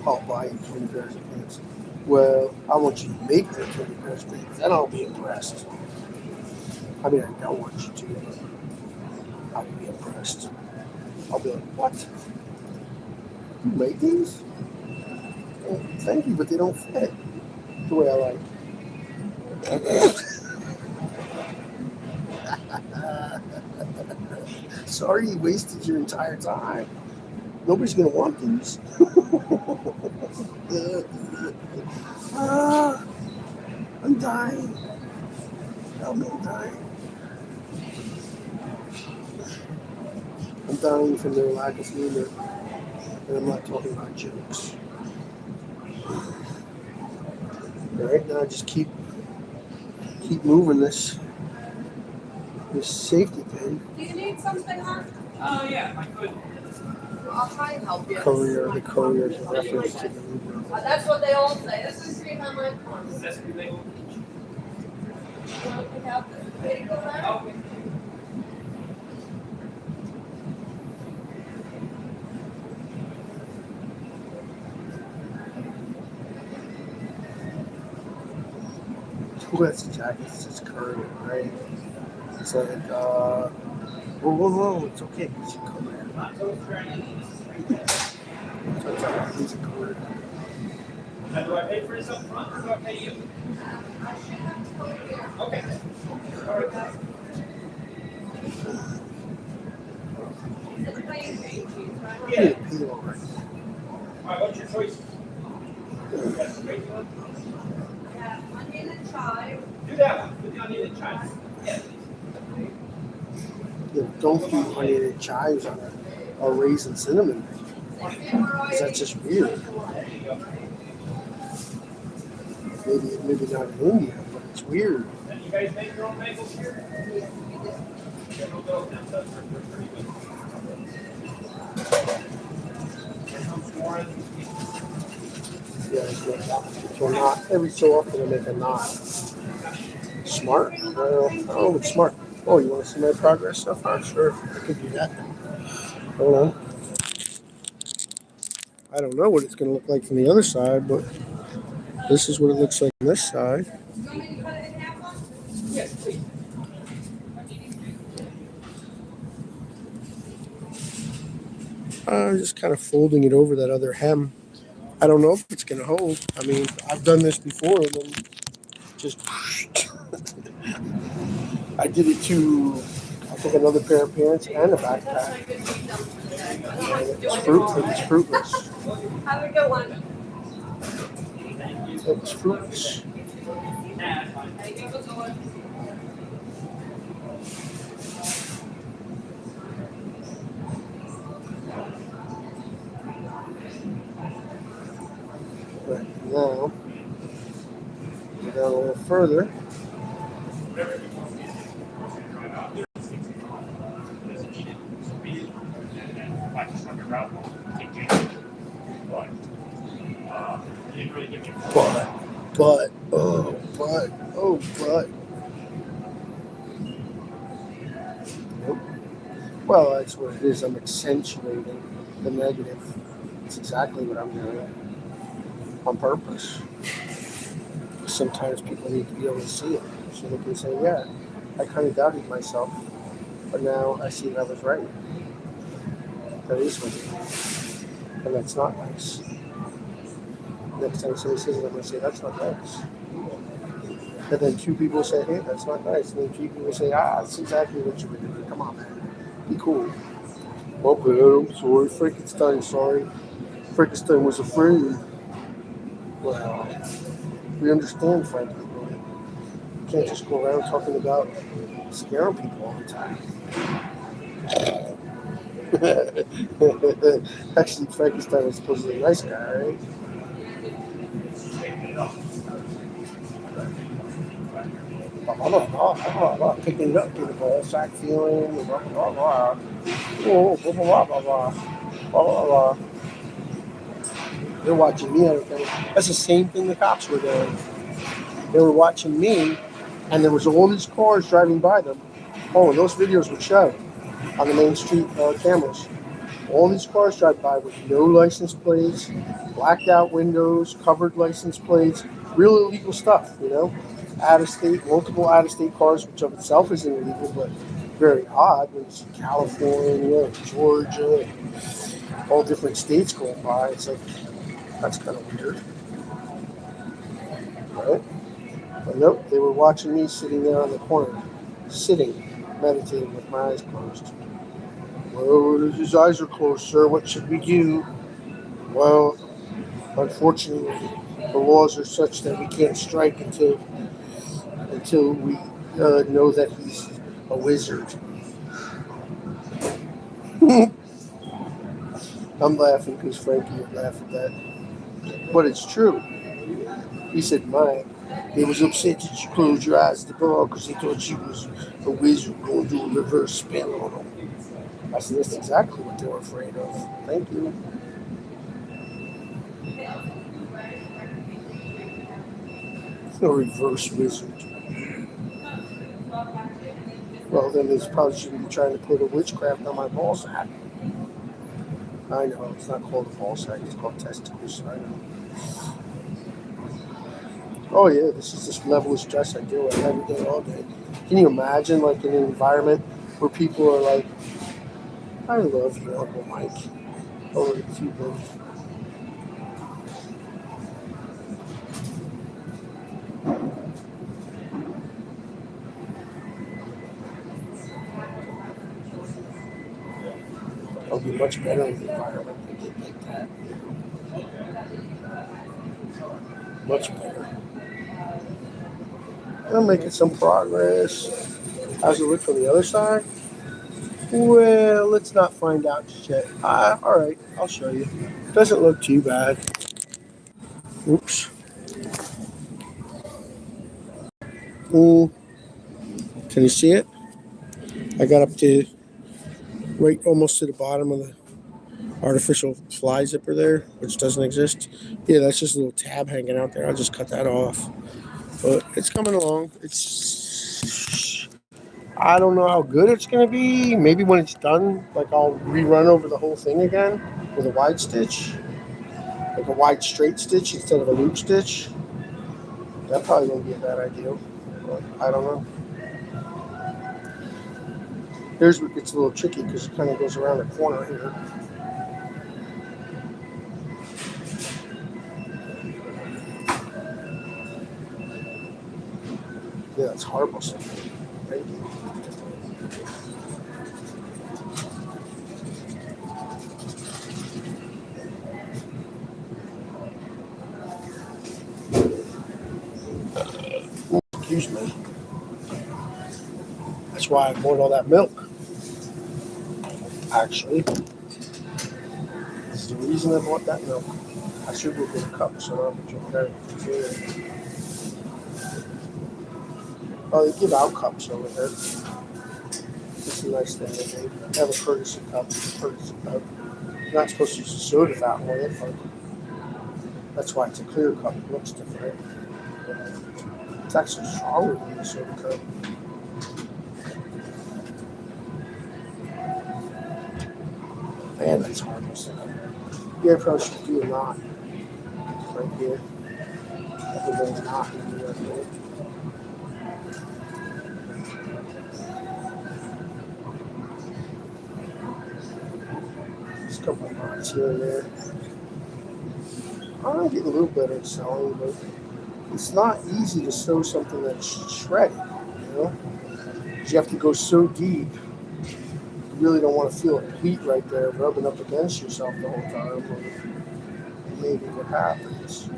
I'll buy you 20 pairs of pants. Well, I want you to make me 20 pairs of pants. Then I'll be impressed. I mean, I don't want you to, but I'll be impressed. I'll be like, what? You make these? Oh, thank you, but they don't fit the way I like. Sorry you wasted your entire time. Nobody's going to want these. I'm dying. I'm dying. I'm dying from their lack of humor. And I'm not talking about jokes. Alright, now just keep moving this safety pin. Do you need something, huh? Oh, yeah, I could. I'll try and help you. The courier is a reference to the Uber. That's what they all say. This is street on my corner. That's what they all Okay. Who has the jacket? It's just courier, right? It's like, whoa, it's okay. He's a courier. He's a courier. Do I pay for this up front or do I pay you? Okay. All right. Yeah. All right, what's your choice? Yeah, onion and chive. Do that one. Put the onion and chives. Yeah. Don't do onion and chives on a raisin cinnamon. Because that's just weird. Maybe not in India, but it's weird. And you guys make your own bagels here? Yeah, so not every so often I make a knot. Smart? I don't know if it's smart. Oh, you want to see my progress so far? Sure, I could do that. Hold on. I don't know what it's going to look like from the other side, but this is what it looks like on this side. You want me to cut it in half one? Yes, please. I'm just kind of folding it over that other hem. I don't know if it's going to hold. I mean, I've done this before and then just I did it to, I think, another pair of pants and a backpack. And it's fruitless. Have a good one. It's fruitless. Now, go down a little further. But. Nope. Well, that's what it is. I'm accentuating the negative. That's exactly what I'm doing on purpose. Sometimes people need to be able to see it so they can say, yeah, I kind of doubted myself, but now I see that I was right. That is what it is. And that's not nice. Next time somebody says it, I'm going to say, that's not nice. And then two people say, hey, that's not nice. And then three people say, that's exactly what you were doing. Come on, man. Be cool. My bad, I'm sorry. Frankenstein, sorry. Frankenstein was afraid. Well, we understand, Frankie, but you can't just go around talking about scaring people all the time. Actually, Frankenstein was supposedly a nice guy, right? Picking it up, getting a ball sack feeling, blah, blah, blah. Oh, blah, blah, blah, blah, blah, blah. They're watching me. That's the same thing the cops were doing. They were watching me, and there was all these cars driving by them. Oh, and those videos would show on the main street cameras. All these cars drive by with no license plates, blacked out windows, covered license plates, real illegal stuff, out of state, multiple out of state cars, which of itself isn't illegal, but very odd when you see California, Georgia, all different states going by. It's like, that's kind of weird, right? But nope, they were watching me sitting there on the corner, meditating with my eyes closed. Well, his eyes are closed, sir. What should we do? Well, unfortunately, the laws are such that we can't strike until we know that he's a wizard. I'm laughing because Frankie would laugh at that. But it's true. He said, they was upset that you closed your eyes at the bar because they thought you was a wizard going to do a reverse spin on them. I said, that's exactly what they were afraid of. Thank you. A reverse wizard. Well, then they probably shouldn't be trying to put a witchcraft on my ball sack. I know, it's not called a ball sack, it's called testicles. I know. Oh yeah, this is this level of stress I deal with every day, all day. Can you imagine, like, in an environment where people are like, I love you, Uncle Mike. Oh, it's you, buddy. I'll be much better in the environment than get like that. Much better. I'm making some progress. How's it look from the other side? Well, let's not find out just yet. All right, I'll show you. Doesn't look too bad. Oops. Can you see it? I got up to right almost to the bottom of the artificial fly zipper there, which doesn't exist. Yeah, that's just a little tab hanging out there. I'll just cut that off. But it's coming along. I don't know how good it's going to be. Maybe when it's done, like, I'll rerun over the whole thing again with a wide stitch. Like a wide straight stitch instead of a loop stitch. That probably won't be a bad idea. But I don't know. Here's what gets a little tricky because it kind of goes around the corner here. Yeah, it's horrible. Thank you. Excuse me. That's why I bought all that milk. Actually, this is the reason I bought that milk. I should go get a cup so I don't have to drink that. Oh, they give out cups over there. It's a nice thing they do. They have a courtesy cup. You're not supposed to use a soda fountain with it, but that's why it's a clear cup. It looks different. It's actually stronger than the soda cup. Man, that's harmless. Yeah, I probably should do a knot right here. Have a little knot in here right here. Just a couple of knots here and there. I'm getting a little better at sewing, but it's not easy to sew something that's shredded, you know? 'Cause you have to go so deep. You really don't want to feel a heat right there rubbing up against yourself the whole time. Or maybe what happens.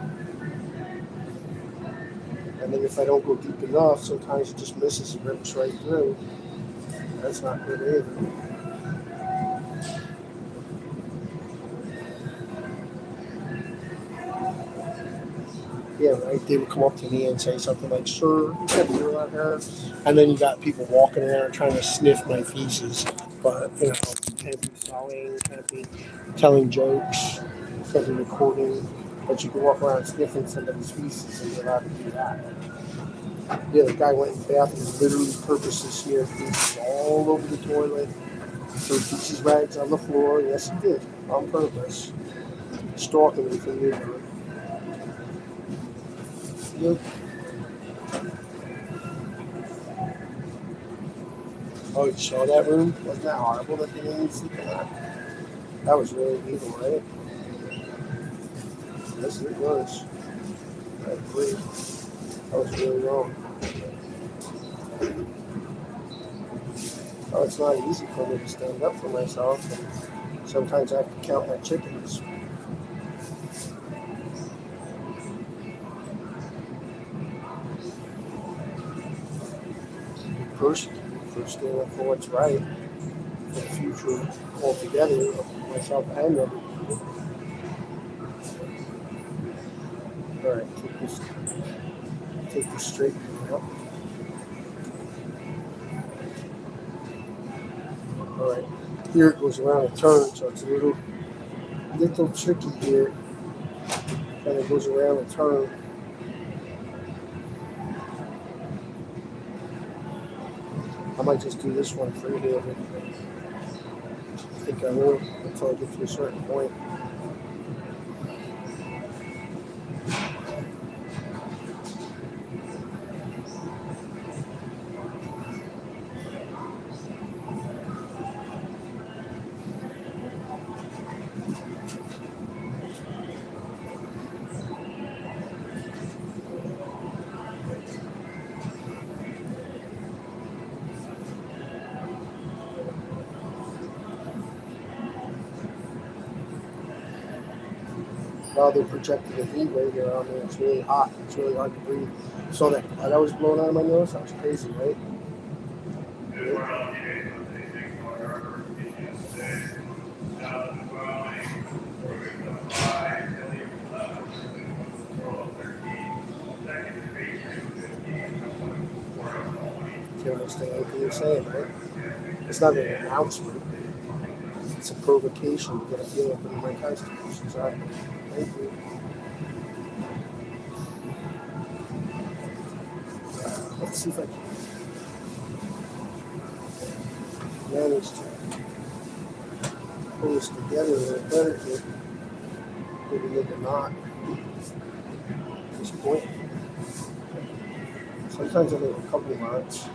And then if I don't go deep enough, sometimes it just misses and rips right through. That's not good either. Yeah, right. They would come up to me and say something like, "Sir, you can't do that here." And then you got people walking around trying to sniff my feces. But, you know, can't be sewing, can't be telling jokes, can't be recording. But you can walk around sniffing somebody's feces and you're allowed to do that. Yeah, the guy went in the bathroom and literally purposely smeared feces all over the toilet. Threw feces rags on the floor. Yes, he did. On purpose. Stalking me from your room. Yep. Oh, you saw that room? Wasn't that horrible that they didn't sleep in that? That was really evil, right? Yes, it was. I agree. That was really wrong. Oh, it's not easy for me to stand up for myself, and sometimes I have to count my chickens. First stand up for what's right for the future altogether, of myself and other people. All right, take this straight now. All right, here it goes around a turn, so it's a little tricky here. Kind of goes around a turn. I might just do this one freehanded. I think I will until I get to a certain point. Now they're projecting a heat wave here on me. It's really hot. It's really hard to breathe. So that blood that was blowing out of my nose, that was crazy, right? You understand what you're saying, right? It's not an announcement. It's a provocation to get a feeling up in my testicles. Exactly. Thank you. Let's see if I can manage to pull this together a little better here. Maybe make a knot at this point. Sometimes I make a couple knots.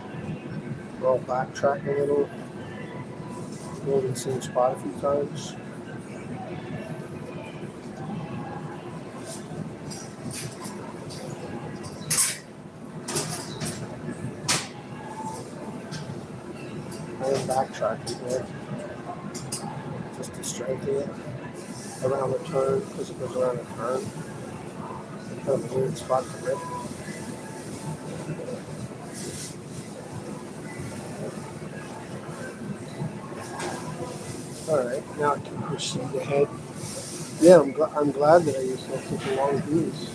I'll backtrack a little. Go to the same spot a few times. I am backtracking here just to strengthen it around the turn because it goes around the turn. It's kind of a weird spot to rip. Alright, now I can proceed ahead. Yeah, I'm glad that I used to have such a long fuse.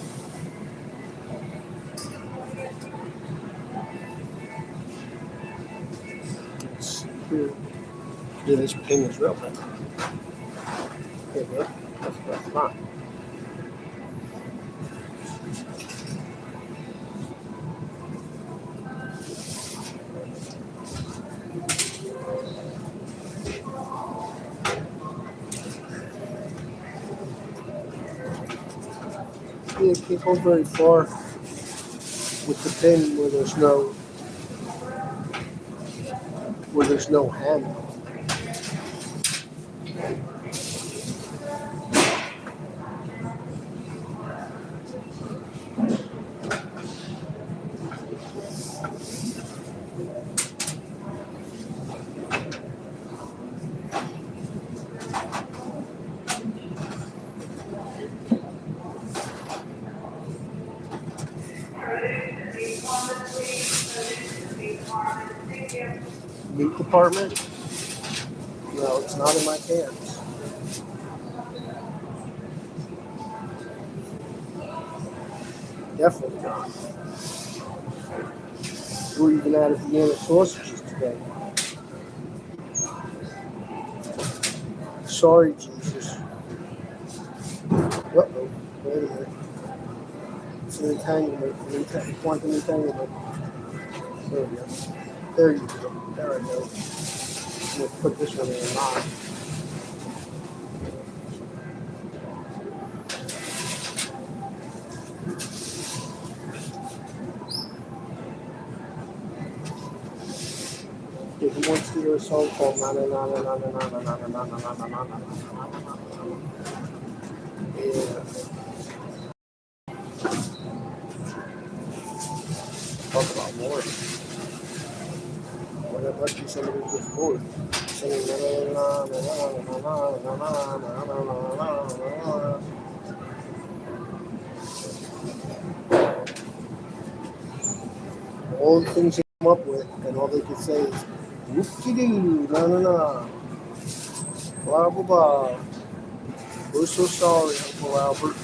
Let's see here. Yeah, this pin is real bad. Okay, good. That's fine. Yeah, can't go very far with the pin where there's no handle. Meat department? No, it's not in my pants. Definitely not. We're even out of Vienna sausages today. Sorry, Jesus. Uh-oh. Wait a minute. It's an entanglement. Quantum entanglement. There we go. There you go. There I go. I'm going to put this one in a knot. If he wants to hear a song called na na na na na na na na na na na na na na na. Yeah. Talk about more. What about you somebody who's bored? Singing na na na na na na na na na na na. All the things they come up with, and all they can say is whoop-de-doo, na na na, blah blah blah. We're so sorry, Uncle Albert.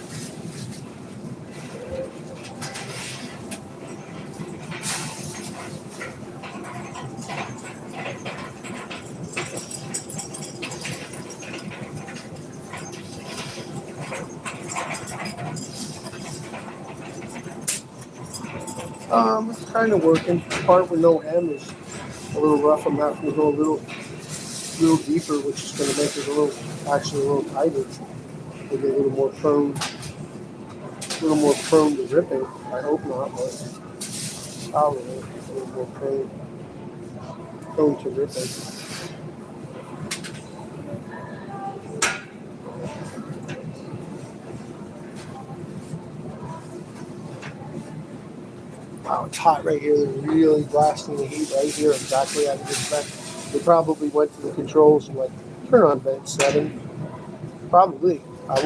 It's kind of working. The part with no hem is a little rough. I'm having to go a little deeper, which is going to make it actually a little tighter, maybe a little more prone to ripping. I hope not, but probably a little more prone to ripping. Wow, it's hot right here. They're really blasting the heat right here, exactly as you'd expect. They probably went to the controls and turn on vent 7. Probably. I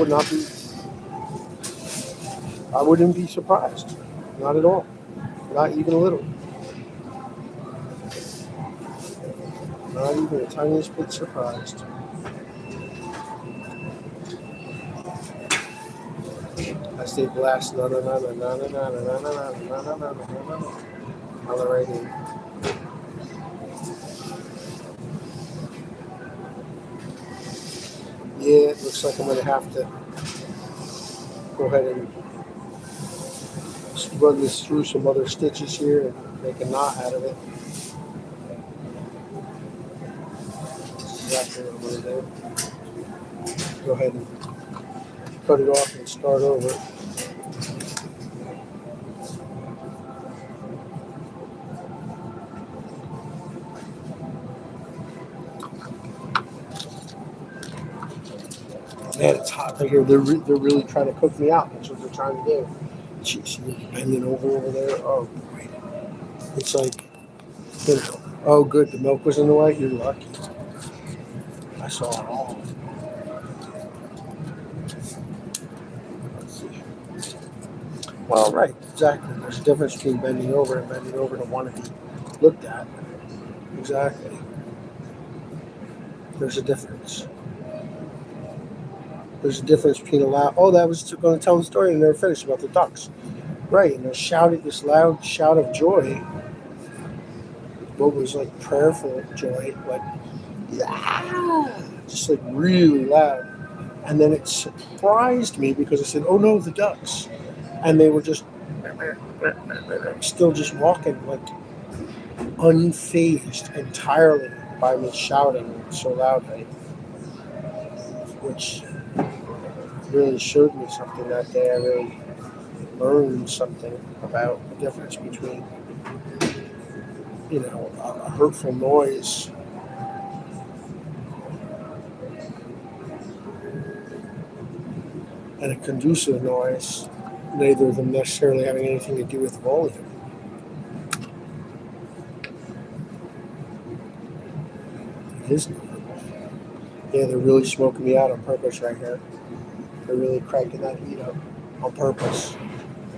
wouldn't be surprised. Not at all. Not even a little. Not even the tiniest bit surprised. I stay blasting na na na na na na na na na na na na na on the right hand. Yeah, it looks like I'm gonna have to go ahead and run this through some other stitches here and make a knot out of it. That's exactly what I'm gonna do. Go ahead and cut it off and start over. Man, it's hot right here. They're really trying to cook me out. That's what they're trying to do. Jeez, bending over there. Oh boy, it's like, oh good, the milk was in the way. You're lucky. I saw it all. Let's see. Well, right, exactly. There's a difference between bending over and bending over to want to be looked at. Exactly. There's a difference. There's a difference between a loud. Oh, that was going to tell the story and never finished about the ducks. Right, and they shouted this loud shout of joy. What was like prayerful joy, like yeah, just like really loud. And then it surprised me because I said, "Oh no, the ducks," and they were just still just walking like unfazed entirely by me shouting so loudly, which really showed me something that day. I really learned something about the difference between, a hurtful noise and a conducive noise, neither of them necessarily having anything to do with volume. It is not. Yeah, they're really smoking me out on purpose right here. They're really cranking that heat up on purpose.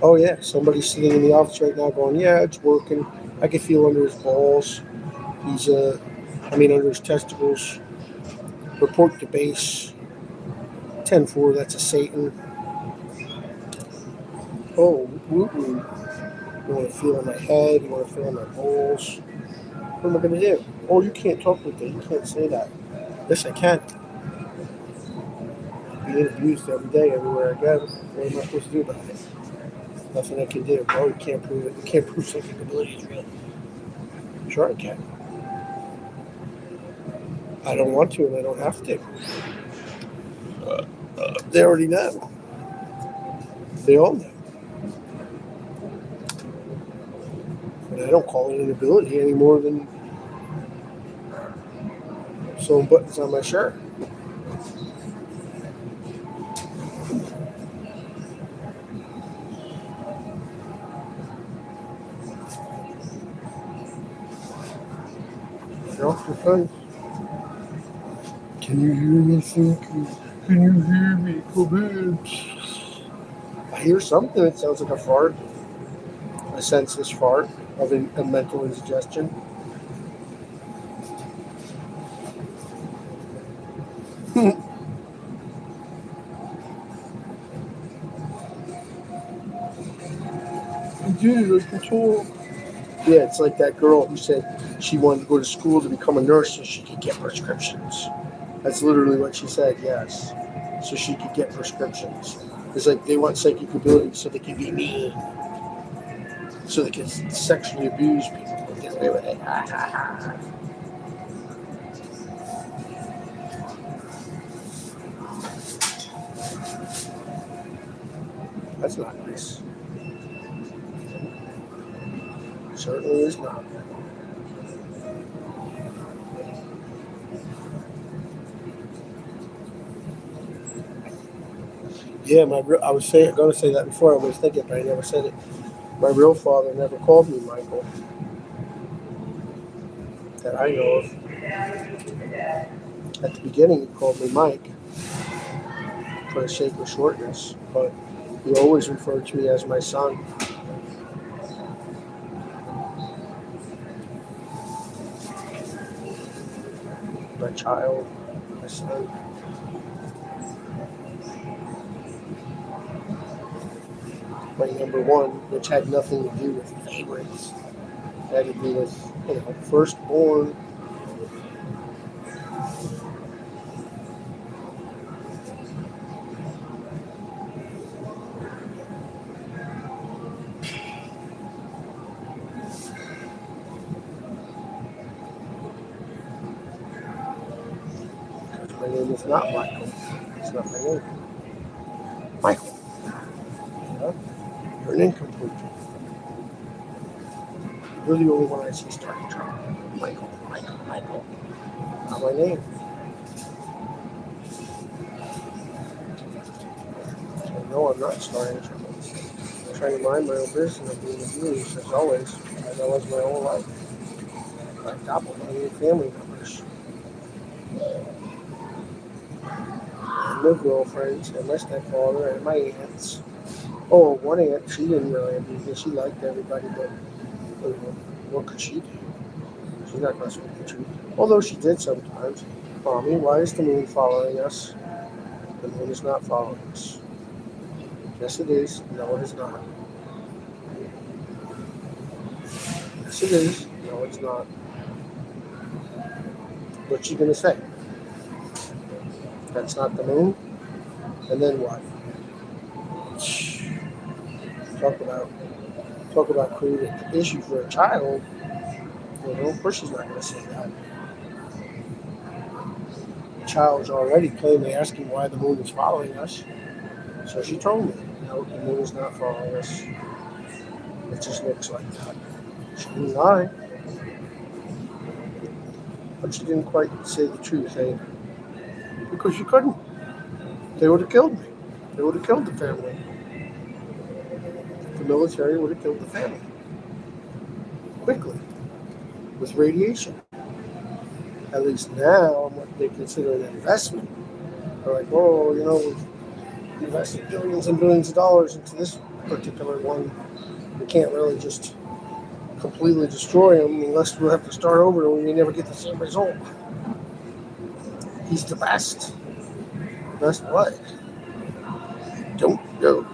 Oh yeah, somebody's sitting in the office right now going, yeah, it's working. I can feel under his balls. Under his testicles. Report to base. 10-4, that's a Satan. Oh, woo-woo. You want to feel in my head, you want to feel in my balls. What am I going to do? Oh, you can't talk with that. You can't say that. Yes, I can. I'm being abused every day, everywhere I go. What am I supposed to do about it? Nothing I can do. Oh, you can't prove it. You can't prove psychic ability is real. Sure, I can. I don't want to, and I don't have to. They already know. They all know. And I don't call it an ability any more than sewing buttons on my shirt. Dr. Fun. Can you hear me thinking? Can you hear me? Come in. I hear something that sounds like a fart. A senseless fart of a mental indigestion. I did, I can talk. Yeah, it's like that girl who said she wanted to go to school to become a nurse so she could get prescriptions. That's literally what she said, yes. So she could get prescriptions. It's like they want psychic ability so they can be mean. So they can sexually abuse people and get away with it. That's not nice. Certainly is not. Yeah, I was going to say that before. I was thinking, but I never said it. My real father never called me Michael, that I know of. At the beginning, he called me Mike for the sake of shortness, but he always referred to me as my son. My child, my son. My number one, which had nothing to do with favorites. It had to do with, firstborn. My name is not Michael. It's not my name. Michael. Yeah? You're an incomplete. You're the only one I see starting trouble. Michael. Not my name. So no, I'm not starting trouble. I'm trying to mind my own business. I'm being abused as always, as I was my whole life. By doppelganger family members. And my girlfriends, and my stepfather, and my aunts. Oh, one aunt, she didn't really abuse me. She liked everybody, but what could she do? She's not going to speak the truth. Although she did sometimes. Mommy, why is the moon following us? The moon is not following us. Yes, it is. No, it is not. Yes, it is. No, it's not. What's she gonna say? That's not the moon? And then what? Talk about creating an issue for a child. Of course she's not gonna say that. The child's already plainly asking why the moon is following us. So she told me, no, the moon is not following us. It just looks like that. She didn't lie. But she didn't quite say the truth, eh? Because she couldn't. They would have killed me. They would have killed the family. The military would have killed the family. Quickly. With radiation. At least now, what they consider an investment. They're like, oh, we've invested billions and billions of dollars into this particular one. We can't really just completely destroy him unless we'll have to start over and we never get the same result. He's the best. Best what? Don't know.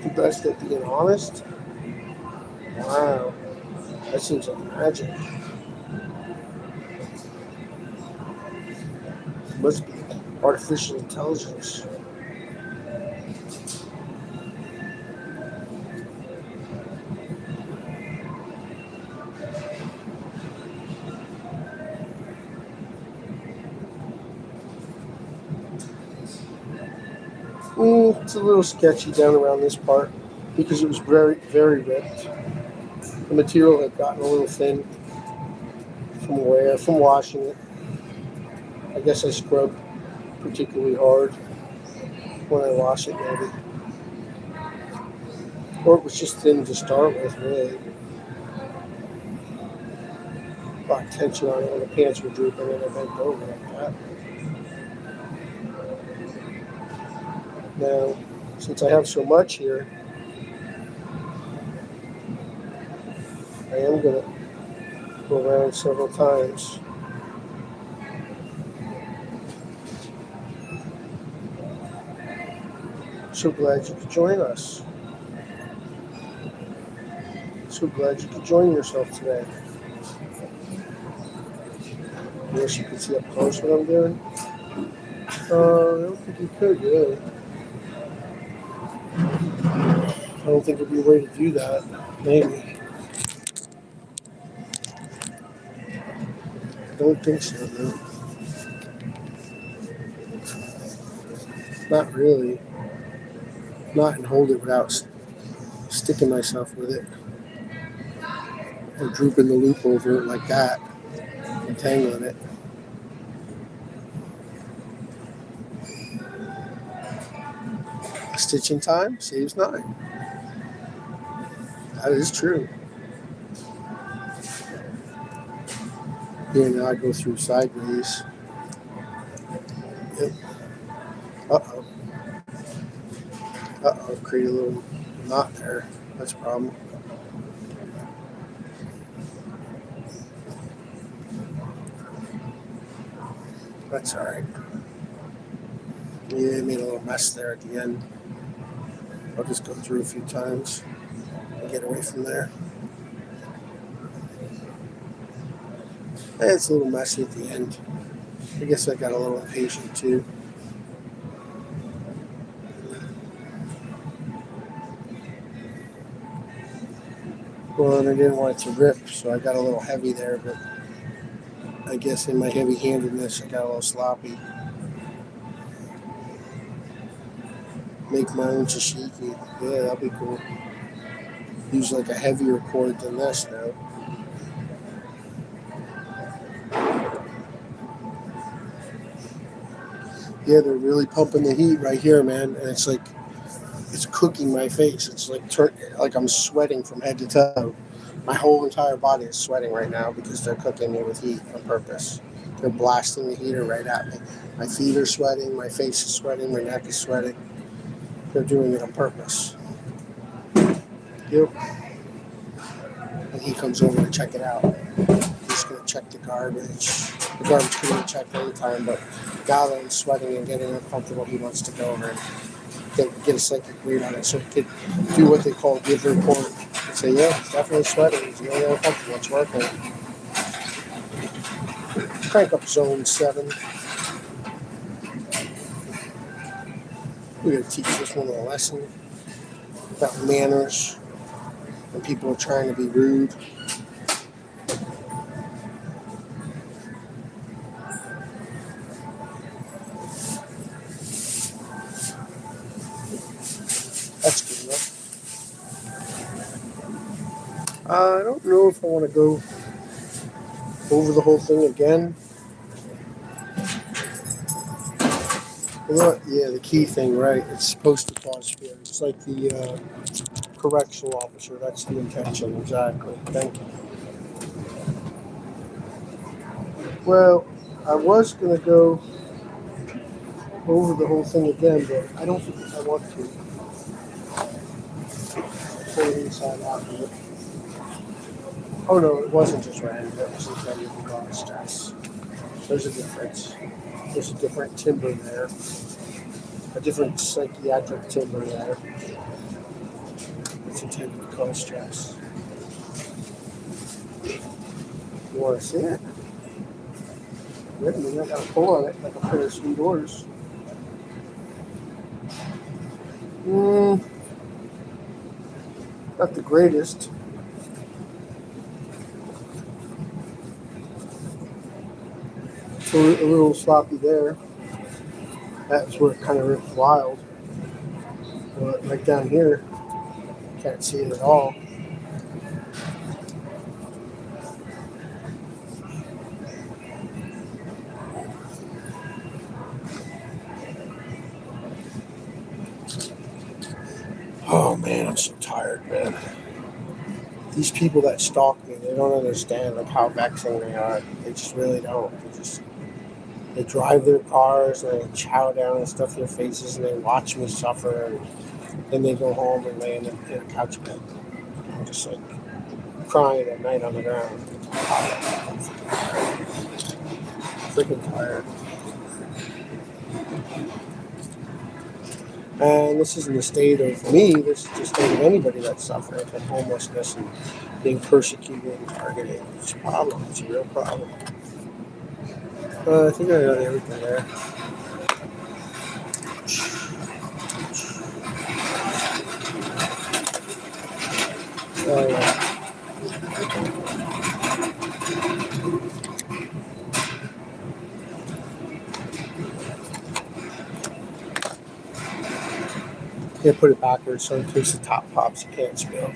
The best at being honest? Wow. That seems like magic. It must be artificial intelligence. It's a little sketchy down around this part because it was very, very ripped. The material had gotten a little thin from washing it. I guess I scrubbed particularly hard when I wash it, maybe. Or it was just thin to start with, really. A lot of tension on it when the pants were drooping and I bent over like that. Now, since I have so much here, I am going to go around several times. So glad you could join us. So glad you could join yourself today. I wish you could see up close what I'm doing. I don't think you could, really. I don't think there'd be a way to do that. Maybe. I don't think so, no. Not really. Not and hold it without sticking myself with it. Or drooping the loop over it like that. Entangling it. Stitching time saves 9. That is true. Here now I go through sideways. Yep. Uh-oh. Create a little knot there. That's a problem. That's alright. Yeah, I made a little mess there at the end. I'll just go through a few times and get away from there. And it's a little messy at the end. I guess I got a little impatient too. Well, and I didn't want it to rip, so I got a little heavy there, but I guess in my heavy-handedness I got a little sloppy. Make my own tashiki. Yeah, that'd be cool. Use like a heavier cord than this now. Yeah, they're really pumping the heat right here, man. And it's like, it's cooking my face. It's like I'm sweating from head to toe. My whole entire body is sweating right now because they're cooking me with heat on purpose. They're blasting the heater right at me. My feet are sweating, my face is sweating, my neck is sweating. They're doing it on purpose. Yep. And he comes over to check it out. He's going to check the garbage. The garbage can be checked anytime, but gathering and sweating and getting uncomfortable, he wants to go over and get a psychic read on it so he could do what they call give report and say, yeah, he's definitely sweating, he's really uncomfortable, it's working. Crank up zone 7. We're going to teach this one a lesson about manners when people are trying to be rude. That's good enough. I don't know if I want to go over the whole thing again. Yeah, the key thing, right? It's supposed to cause fear. It's like the correctional officer. That's the intention, exactly. Thank you. Well, I was going to go over the whole thing again, but I don't think I want to. Pull it inside out of it. Oh no, it wasn't just random. It was intended to cause stress. There's a difference. There's a different timber there. A different psychiatric timber there. It's intended to cause stress. You want to see it? Wait a minute, I got to pull on it like a pair of sweet doors. Not the greatest. A little sloppy there. That's where it kind of ripped wild. But right down here, can't see it at all. Oh man, I'm so tired, man. These people that stalk me, they don't understand like how vexing they are. They just really don't. They drive their cars and they chow down and stuff their faces and they watch me suffer and then they go home and lay in a couch bed. I'm just like crying at night on the ground. Freaking tired. And this isn't the state of me, this is the state of anybody that's suffering from homelessness and being persecuted and targeted. It's a problem. It's a real problem. I think I got everything there. Yeah, put it backwards so in case the top pops, you can't spill.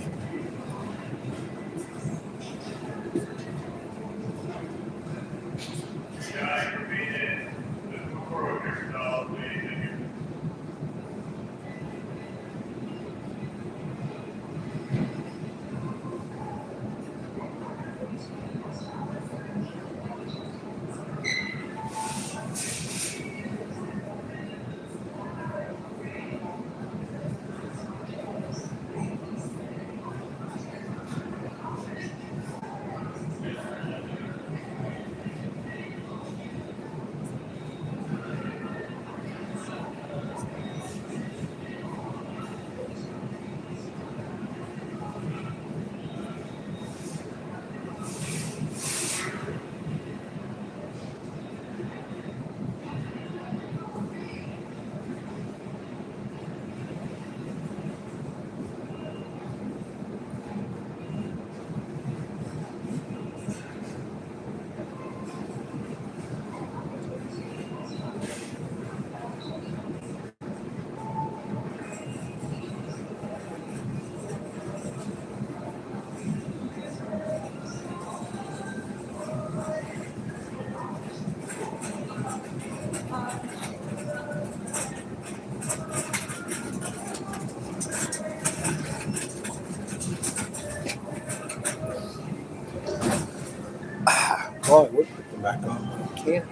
Well, I would put them back on, but I can't.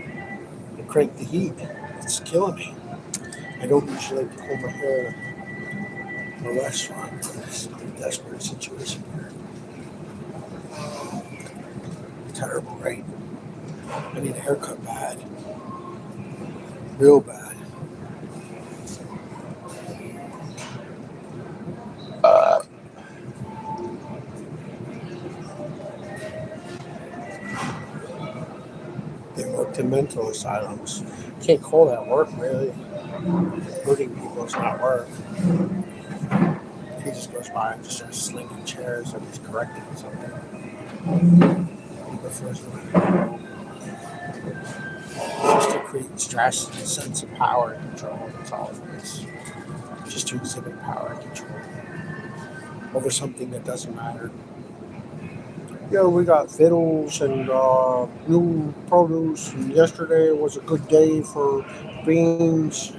I crank the heat. It's killing me. I don't usually like to comb my hair in a restaurant, but it's a desperate situation here. Terrible, right? I need a haircut bad. Real bad. They worked in mental asylums. Can't call that work, really. Hurting people is not work. He just goes by and just starts slinging chairs and he's correcting something. He prefers just to create stress and a sense of power and control. That's all it is. Just to exhibit power and control over something that doesn't matter. We got fiddles and new produce. And yesterday was a good day for beans.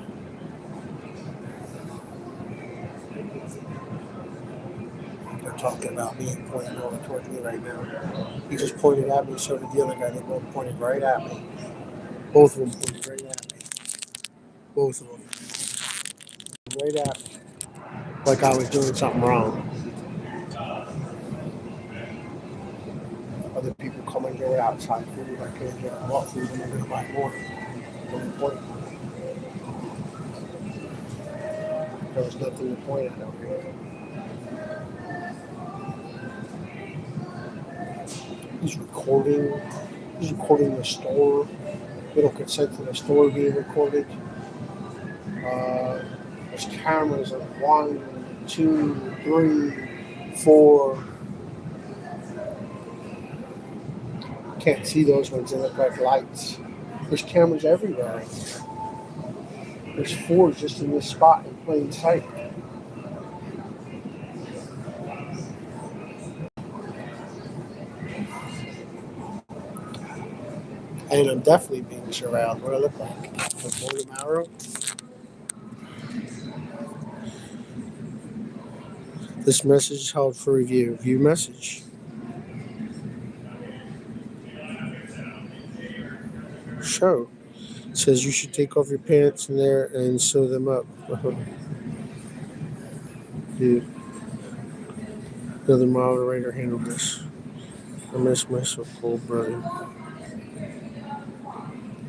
They're talking about me and pointing over towards me right now. He just pointed at me, so did the other guy. They both pointed right at me. Both of them pointed right at me. Both of them. Right at me. Like I was doing something wrong. Other people coming here with outside food. I can't get bought food and I'm going to buy more. No point. There was nothing to point at over here. He's recording. He's recording the store. They don't consent to the store being recorded. There's cameras of 1, 2, 3, 4. Can't see those ones. They look like lights. There's cameras everywhere. There's 4 just in this spot in plain sight. And I'm definitely being surveilled. What do I look like? Like William Arrow? This message is held for review. View message. Show. It says you should take off your pants in there and sew them up. Dude. Another moderator handled this. I miss my so-called brother.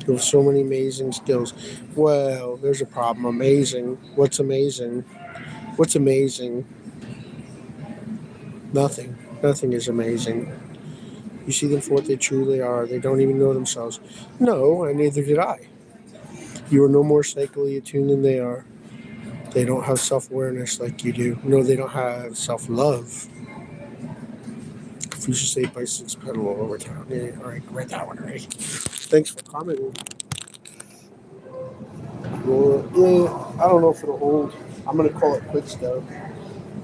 You have so many amazing skills. Well, there's a problem. Amazing. What's amazing? What's amazing? Nothing. Nothing is amazing. You see them for what they truly are. They don't even know themselves. No, and neither did I. You are no more psychically attuned than they are. They don't have self-awareness like you do. No, they don't have self-love. Confucius 8x6 pedal all over town. Yeah, all right, read that one already. Thanks for commenting. Well, yeah, I don't know if it'll hold. I'm going to call it quits, though.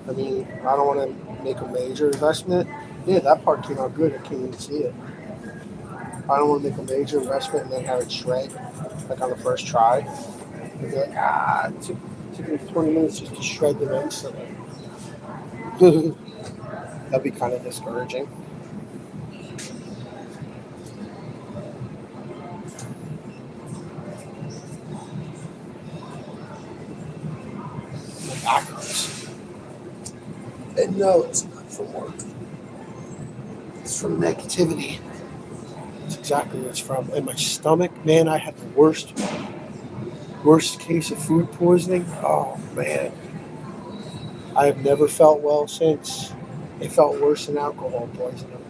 I mean, I don't want to make a major investment. Yeah, that part came out good. I can't even see it. I don't want to make a major investment and then have it shred, like on the first try. And be like, it took me 20 minutes just to shred them instantly. That'd be kind of discouraging. My back hurts. And no, it's not from work. It's from negativity. That's exactly what it's from. And my stomach, man, I had the worst case of food poisoning. Oh, man. I have never felt well since. It felt worse than alcohol poisoning.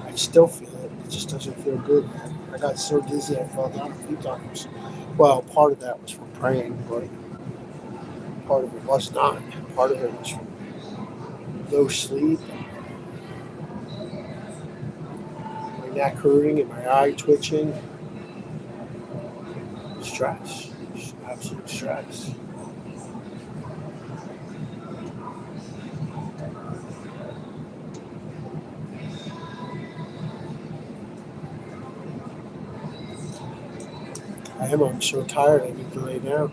I still feel it. It just doesn't feel good. I got so dizzy I fell down a few times. Well, part of that was from praying, but part of it was not. Part of it was from no sleep, my neck hurting and my eye twitching. Stress. Absolute stress. I'm so tired I need to lay down.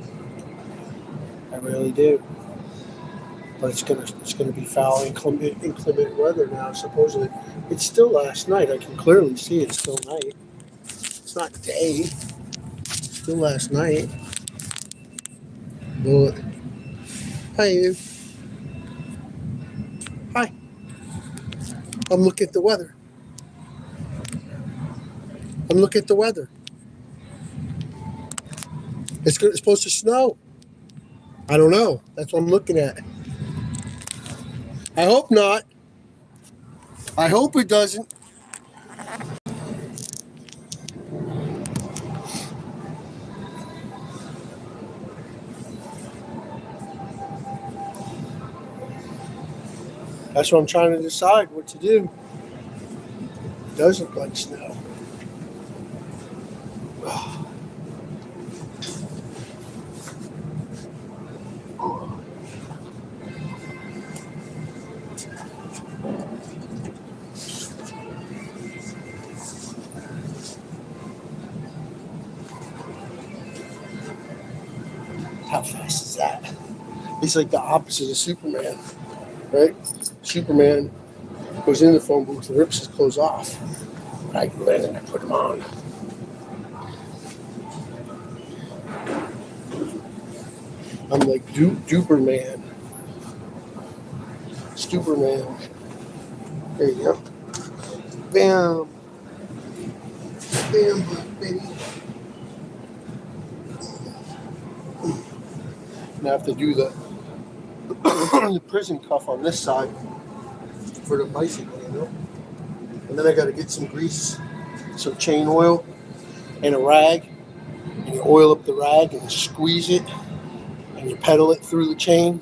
I really do. But it's gonna be foul, inclement weather now, supposedly. It's still last night. I can clearly see it's still night. It's not day. It's still last night. But hi you. Hi. I'm looking at the weather. It's supposed to snow. I don't know. That's what I'm looking at. I hope not. I hope it doesn't. That's what I'm trying to decide what to do. It does look like snow. How fast is that? He's like the opposite of Superman, right? Superman goes in the phone booth and rips his clothes off. I go in and I put them on. I'm like Duperman. Stuperman. There you go. Bam. Bam, baby. And I have to do the the prison cuff on this side for the bicycle, you know. And then I got to get some grease, some chain oil, and a rag. And you oil up the rag and squeeze it, and you pedal it through the chain.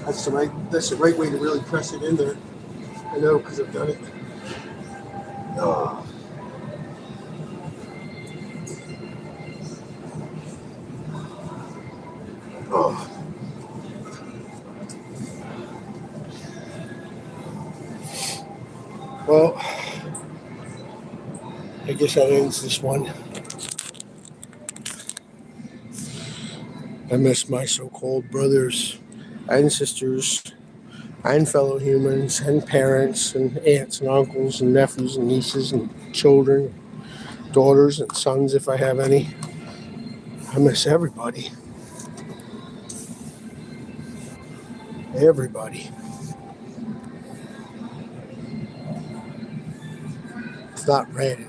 That's the right way to really press it in there. I know because I've done it. Oh. Oh. Well, I guess that ends this one. I miss my so-called brothers and sisters and fellow humans and parents and aunts and uncles and nephews and nieces and children, daughters and sons if I have any. I miss everybody. Everybody. It's not red.